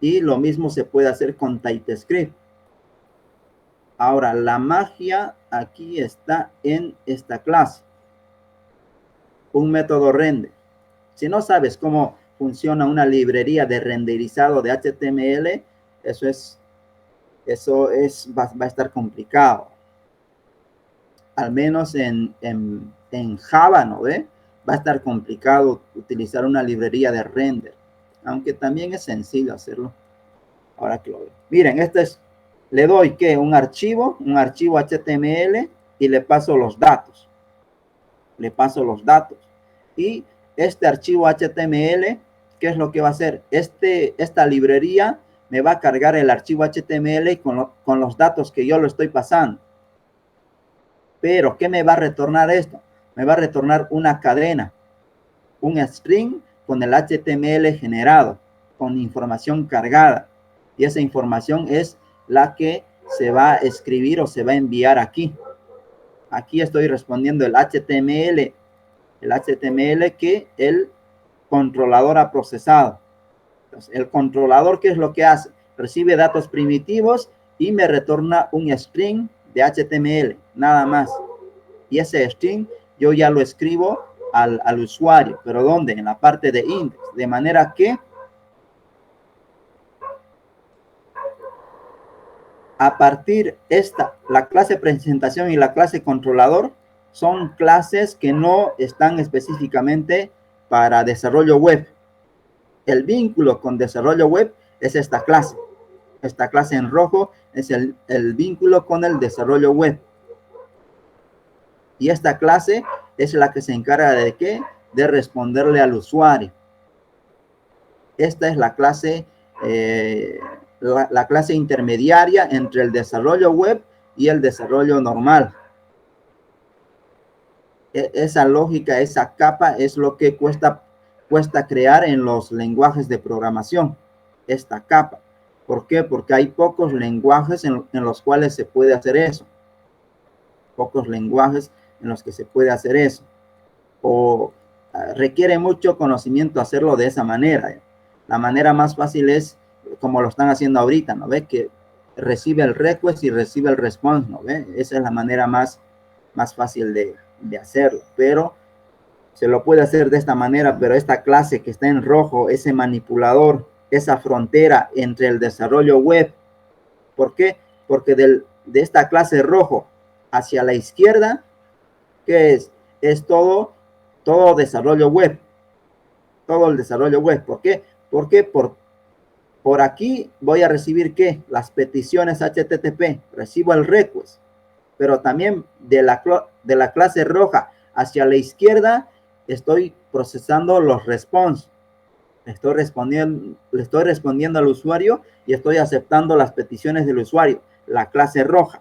Y lo mismo se puede hacer con TypeScript. Ahora, la magia aquí está en esta clase. Un método render. Si no sabes cómo funciona una librería de renderizado de HTML, va a estar complicado. Al menos en Java, ¿no ve? Va a estar complicado utilizar una librería de render. Aunque también es sencillo hacerlo. Ahora que lo veo. Miren, le doy un archivo HTML y le paso los datos. Y este archivo HTML, ¿qué es lo que va a hacer? Esta librería me va a cargar el archivo HTML con los datos que yo lo estoy pasando. Pero, ¿qué me va a retornar esto? Me va a retornar una cadena, un string con el HTML generado, con información cargada. Y esa información es la que se va a escribir o se va a enviar aquí. Aquí estoy respondiendo el HTML que el controlador ha procesado. Entonces, el controlador, ¿qué es lo que hace? Recibe datos primitivos y me retorna un string de HTML, nada más. Y ese string yo ya lo escribo al usuario. ¿Pero dónde? En la parte de index. De manera que a partir la clase presentación y la clase controlador son clases que no están específicamente para desarrollo web. El vínculo con desarrollo web es esta clase. Esta clase en rojo es el vínculo con el desarrollo web. Y esta clase es la que se encarga de ¿qué? De responderle al usuario. Esta es la clase la clase intermediaria entre el desarrollo web y el desarrollo normal. Esa lógica, esa capa es lo que cuesta crear en los lenguajes de programación, esta capa. ¿Por qué? Porque hay pocos lenguajes en los cuales se puede hacer eso. Pocos lenguajes en los que se puede hacer eso. O requiere mucho conocimiento hacerlo de esa manera. La manera más fácil es como lo están haciendo ahorita, ¿no ve? Que recibe el request y recibe el response, ¿no ve? Esa es la manera más fácil de hacerlo, pero se lo puede hacer de esta manera. Pero esta clase que está en rojo, ese manipulador, esa frontera entre el desarrollo web, ¿por qué? Porque de esta clase rojo hacia la izquierda, ¿qué es? Es todo desarrollo web, todo el desarrollo web. ¿Por qué? Porque por aquí voy a recibir ¿qué? Las peticiones HTTP, recibo el request, pero también de la clase roja hacia la izquierda estoy procesando los response. Le estoy respondiendo al usuario y estoy aceptando las peticiones del usuario. La clase roja.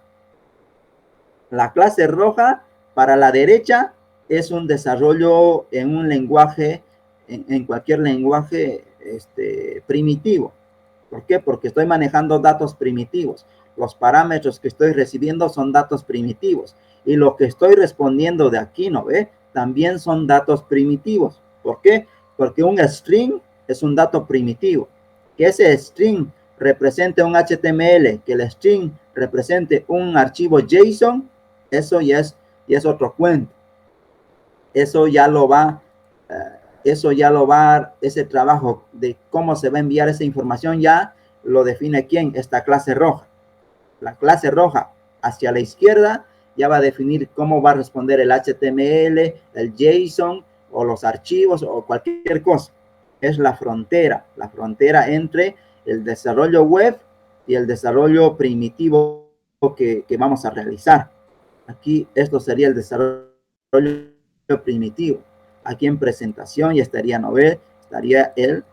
La clase roja para la derecha es un desarrollo en un lenguaje, en cualquier lenguaje primitivo. ¿Por qué? Porque estoy manejando datos primitivos. Los parámetros que estoy recibiendo son datos primitivos. Y lo que estoy respondiendo de aquí, ¿no ve? También son datos primitivos. ¿Por qué? Porque un string es un dato primitivo. Que ese string represente un HTML, que el string represente un archivo JSON, eso ya es otro cuento. Eso ya lo va, ese trabajo de cómo se va a enviar esa información ya lo define ¿quién? Esta clase roja. La clase roja hacia la izquierda ya va a definir cómo va a responder el HTML, el JSON o los archivos o cualquier cosa. Es la frontera entre el desarrollo web y el desarrollo primitivo que vamos a realizar. Aquí esto sería el desarrollo primitivo. Aquí en presentación ya estaría novel, estaría el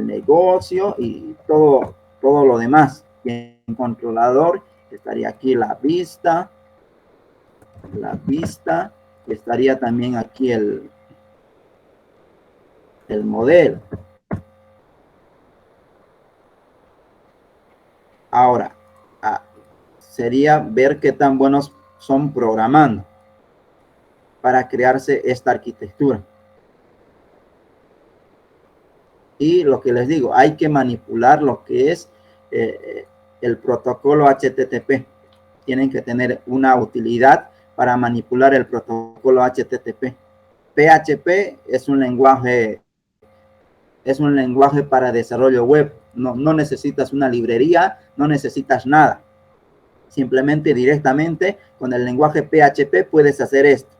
negocio y todo lo demás. Y en controlador estaría aquí la vista, estaría también aquí el modelo. Ahora, sería ver qué tan buenos son programando para crearse esta arquitectura. Y lo que les digo, hay que manipular lo que es el protocolo HTTP. Tienen que tener una utilidad para manipular el protocolo HTTP. PHP es un lenguaje para desarrollo web. No necesitas una librería, no necesitas nada. Simplemente directamente con el lenguaje PHP puedes hacer esto.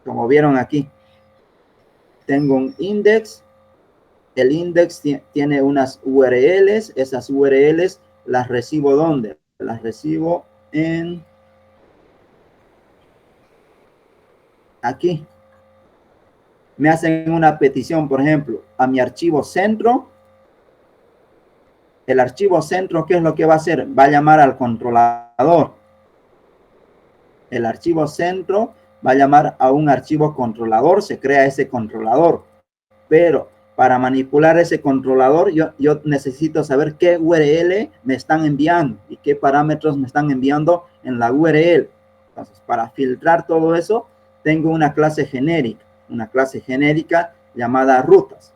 Como vieron aquí, tengo un index. El index tiene unas URLs. Esas URLs las recibo ¿dónde? Las recibo en aquí. Me hacen una petición, por ejemplo, a mi archivo centro. El archivo centro, ¿qué es lo que va a hacer? Va a llamar al controlador. El archivo centro va a llamar a un archivo controlador, se crea ese controlador. Pero para manipular ese controlador, yo necesito saber qué URL me están enviando y qué parámetros me están enviando en la URL. Entonces, para filtrar todo eso, tengo una clase genérica llamada rutas.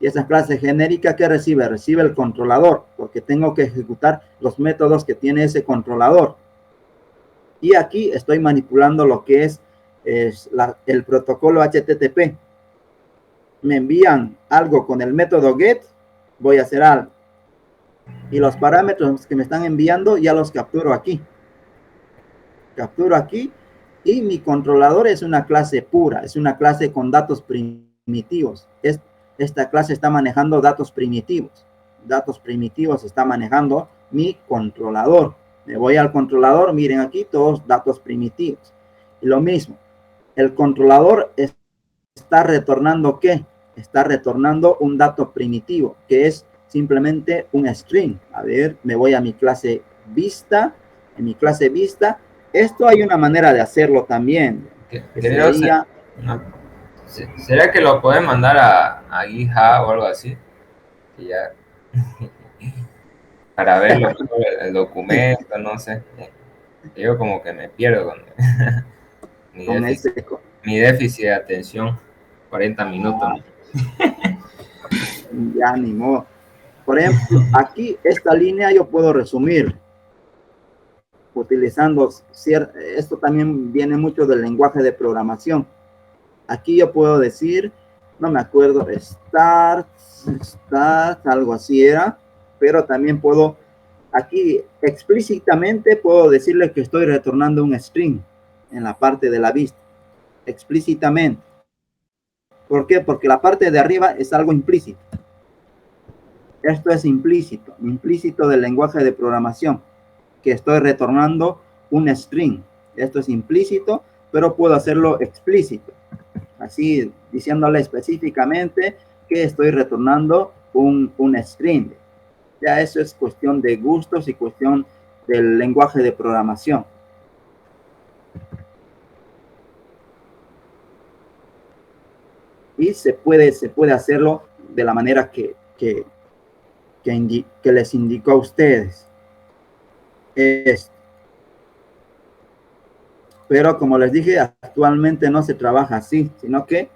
Y esa clase genérica, ¿qué recibe? Recibe el controlador, porque tengo que ejecutar los métodos que tiene ese controlador. Y aquí estoy manipulando lo que es el protocolo HTTP. Me envían algo con el método get, voy a hacer algo. Y los parámetros que me están enviando ya los capturo aquí. Capturo aquí y mi controlador es una clase pura, es una clase con datos primitivos. Esta clase está manejando datos primitivos. Datos primitivos está manejando mi controlador. Me voy al controlador, miren aquí todos datos primitivos. Y lo mismo, el controlador está retornando ¿qué? Está retornando un dato primitivo, que es simplemente un string. A ver, me voy a mi clase vista. En mi clase vista, esto hay una manera de hacerlo también, que Creo, sería... no, ¿será que lo pueden mandar a GitHub o algo así? Que ya, para verlo, el documento, no sé. Yo como que me pierdo con mi con déficit, ese, mi déficit de atención, 40 minutos. ya ni modo. Por ejemplo, aquí esta línea yo puedo resumir utilizando, esto también viene mucho del lenguaje de programación. Aquí yo puedo decir, no me acuerdo, start, algo así era, pero también puedo, aquí explícitamente puedo decirle que estoy retornando un string en la parte de la vista, explícitamente. ¿Por qué? Porque la parte de arriba es algo implícito. Esto es implícito del lenguaje de programación, que estoy retornando un string. Esto es implícito, pero puedo hacerlo explícito. Así, diciéndole específicamente que estoy retornando un string. Ya eso es cuestión de gustos y cuestión del lenguaje de programación. Y se puede hacerlo de la manera que les indicó a ustedes. Pero como les dije, actualmente no se trabaja así, sino que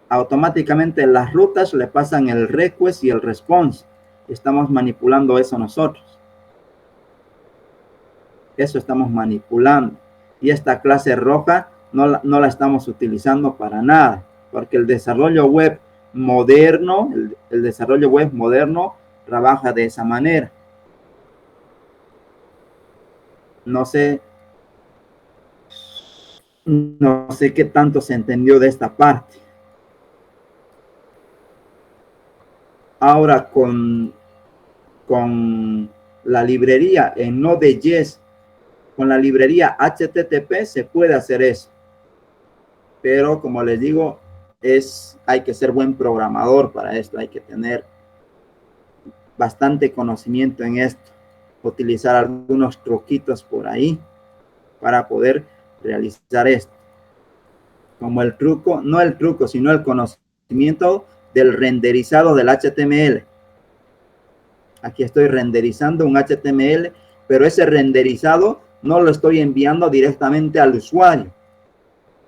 automáticamente las rutas le pasan el request y el response. Estamos manipulando eso nosotros. Eso estamos manipulando. Y esta clase roja no la estamos utilizando para nada, porque el desarrollo web moderno, el desarrollo web moderno trabaja de esa manera. No sé qué tanto se entendió de esta parte. Ahora con la librería en Node.js, con la librería HTTP se puede hacer eso. Pero como les digo, hay que ser buen programador para esto, hay que tener bastante conocimiento en esto, utilizar algunos truquitos por ahí para poder realizar esto. Como el truco, no el truco, sino el conocimiento del renderizado del HTML. Aquí estoy renderizando un HTML, pero ese renderizado no lo estoy enviando directamente al usuario.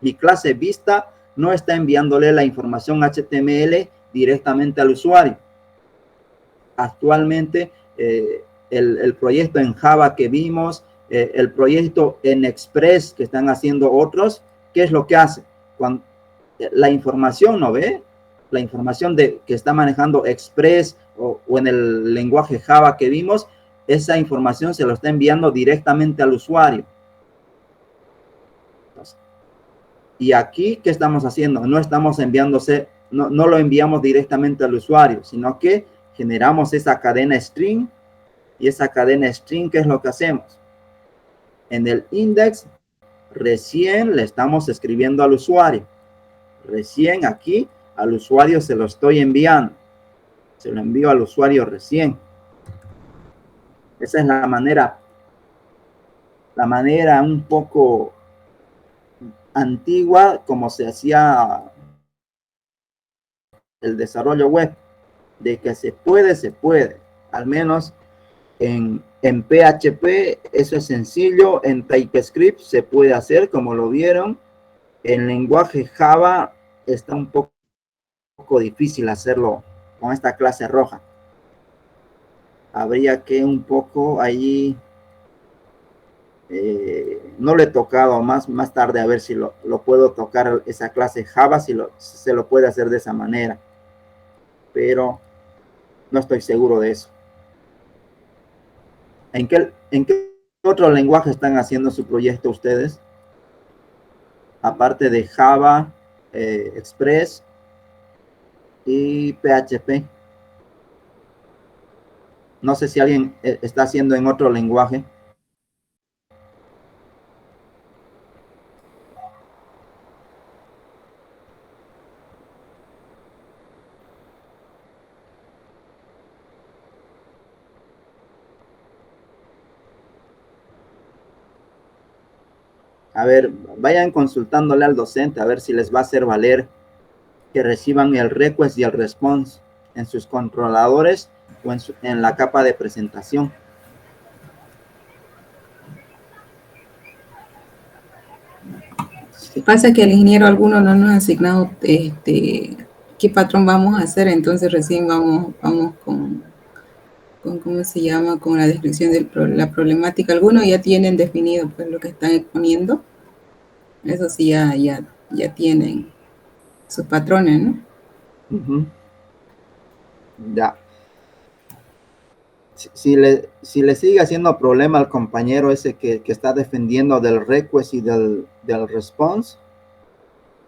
Mi clase vista no está enviándole la información HTML directamente al usuario. Actualmente, el proyecto en Java que vimos, el proyecto en Express que están haciendo otros, ¿qué es lo que hace? Cuando la información, ¿no ve? La información que está manejando Express o en el lenguaje Java que vimos, esa información se lo está enviando directamente al usuario. Y aquí, ¿qué estamos haciendo? No estamos enviándose, no lo enviamos directamente al usuario, sino que generamos esa cadena string, y esa cadena string, ¿qué es lo que hacemos? En el index, recién le estamos escribiendo al usuario. Recién aquí, al usuario se lo estoy enviando. Se lo envío al usuario recién. Esa es la manera un poco antigua como se hacía el desarrollo web. De que se puede. Al menos en PHP eso es sencillo. En TypeScript se puede hacer, como lo vieron. En lenguaje Java está un poco difícil hacerlo con esta clase roja. Habría que un poco allí, no le he tocado, más tarde a ver si lo puedo tocar esa clase Java, si se lo puede hacer de esa manera. Pero no estoy seguro de eso. ¿En qué otro lenguaje están haciendo su proyecto ustedes? Aparte de Java, Express y PHP. No sé si alguien está haciendo en otro lenguaje. A ver, vayan consultándole al docente a ver si les va a hacer valer que reciban el request y el response en sus controladores o en la capa de presentación. Sí. Pasa que el ingeniero alguno no nos ha asignado qué patrón vamos a hacer, entonces recién vamos con ¿cómo se llama? Con la descripción de la problemática. Algunos ya tienen definido pues lo que están exponiendo. Eso sí, ya tienen sus patrones, ¿no? Ya. Si le sigue haciendo problema al compañero ese que está defendiendo del request y del response,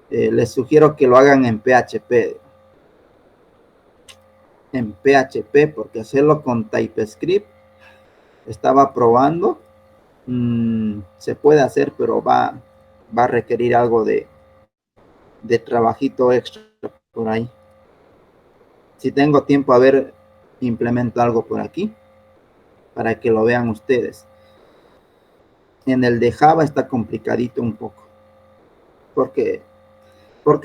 les sugiero que lo hagan en PHP. En PHP, porque hacerlo con TypeScript, estaba probando, se puede hacer, pero va a requerir algo de trabajito extra por ahí. Si tengo tiempo, a ver, implemento algo por aquí para que lo vean ustedes. En el de Java está complicadito un poco. ¿Por qué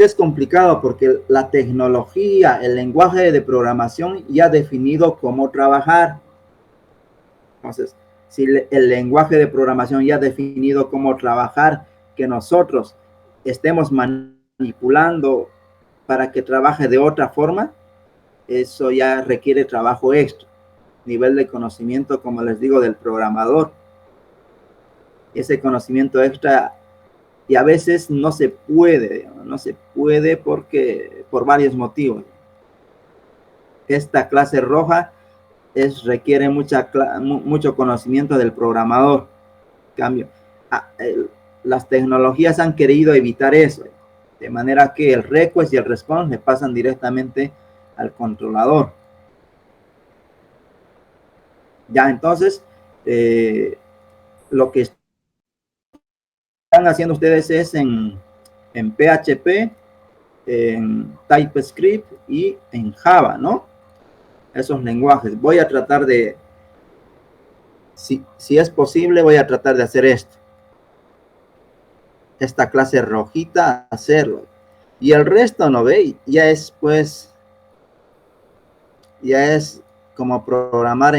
es complicado? Porque la tecnología, el lenguaje de programación ya ha definido cómo trabajar. Entonces, si el lenguaje de programación ya ha definido cómo trabajar, que nosotros estemos manipulando para que trabaje de otra forma, eso ya requiere trabajo extra, nivel de conocimiento, como les digo, del programador. Ese conocimiento extra, y a veces no se puede porque por varios motivos. Esta clase roja requiere mucho conocimiento del programador. Cambio, las tecnologías han querido evitar eso, de manera que el request y el response le pasan directamente al controlador. Ya, entonces, lo que están haciendo ustedes es en PHP, en TypeScript y en Java, ¿no? Esos lenguajes. Voy a tratar de, si es posible, voy a tratar de hacer esto. Esta clase rojita, hacerlo. Y el resto, ¿no ve? Ya es, pues, ya es como programar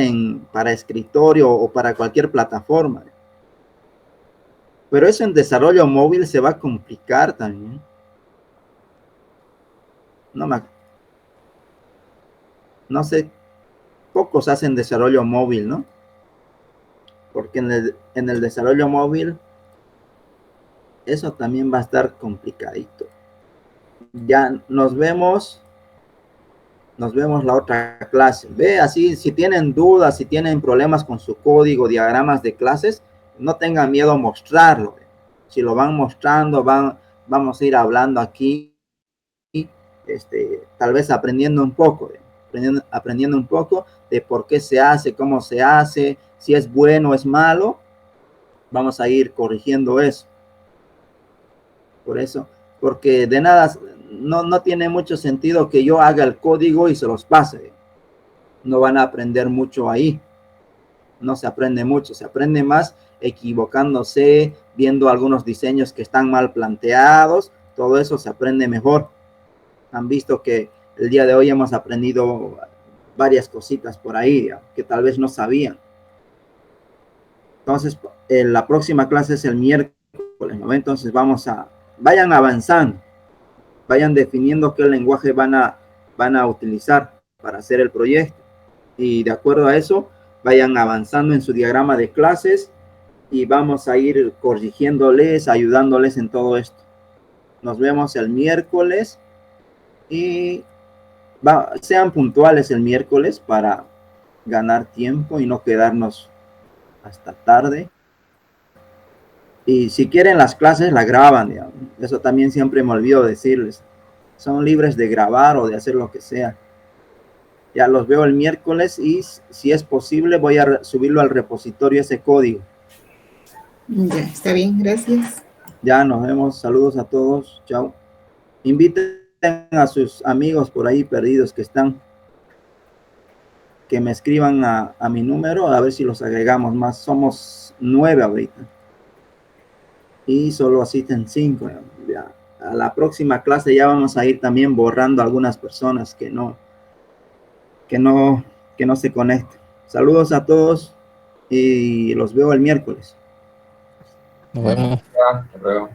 para escritorio o para cualquier plataforma. Pero eso en desarrollo móvil se va a complicar también. No sé, pocos hacen desarrollo móvil, ¿no? Porque en el desarrollo móvil eso también va a estar complicadito. Ya nos vemos la otra clase. Ve, así, si tienen dudas, si tienen problemas con su código, diagramas de clases, no tengan miedo a mostrarlo. Si lo van mostrando, vamos a ir hablando aquí, tal vez aprendiendo un poco, aprendiendo un poco de por qué se hace, cómo se hace, si es bueno o es malo. Vamos a ir corrigiendo eso. Por eso, porque de nada, no tiene mucho sentido que yo haga el código y se los pase. No van a aprender mucho ahí. No se aprende mucho, se aprende más equivocándose, viendo algunos diseños que están mal planteados. Todo eso se aprende mejor. Han visto que el día de hoy hemos aprendido varias cositas por ahí que tal vez no sabían. Entonces, la próxima clase es el miércoles, ¿no? Entonces vayan avanzando, vayan definiendo qué lenguaje van a utilizar para hacer el proyecto. Y de acuerdo a eso, vayan avanzando en su diagrama de clases y vamos a ir corrigiéndoles, ayudándoles en todo esto. Nos vemos el miércoles y sean puntuales el miércoles para ganar tiempo y no quedarnos hasta tarde. Y si quieren las clases, la graban, digamos. Eso también siempre me olvido decirles. Son libres de grabar o de hacer lo que sea. Ya los veo el miércoles y si es posible voy a subirlo al repositorio ese código. Ya, está bien, gracias. Ya nos vemos, saludos a todos, chao. Inviten a sus amigos por ahí perdidos que me escriban a mi número, a ver si los agregamos más. Somos 9 ahorita. y solo asisten 5. Ya, a la próxima clase ya vamos a ir también borrando a algunas personas que no se conecten. Saludos a todos y los veo el miércoles. Nos vemos. Hasta luego.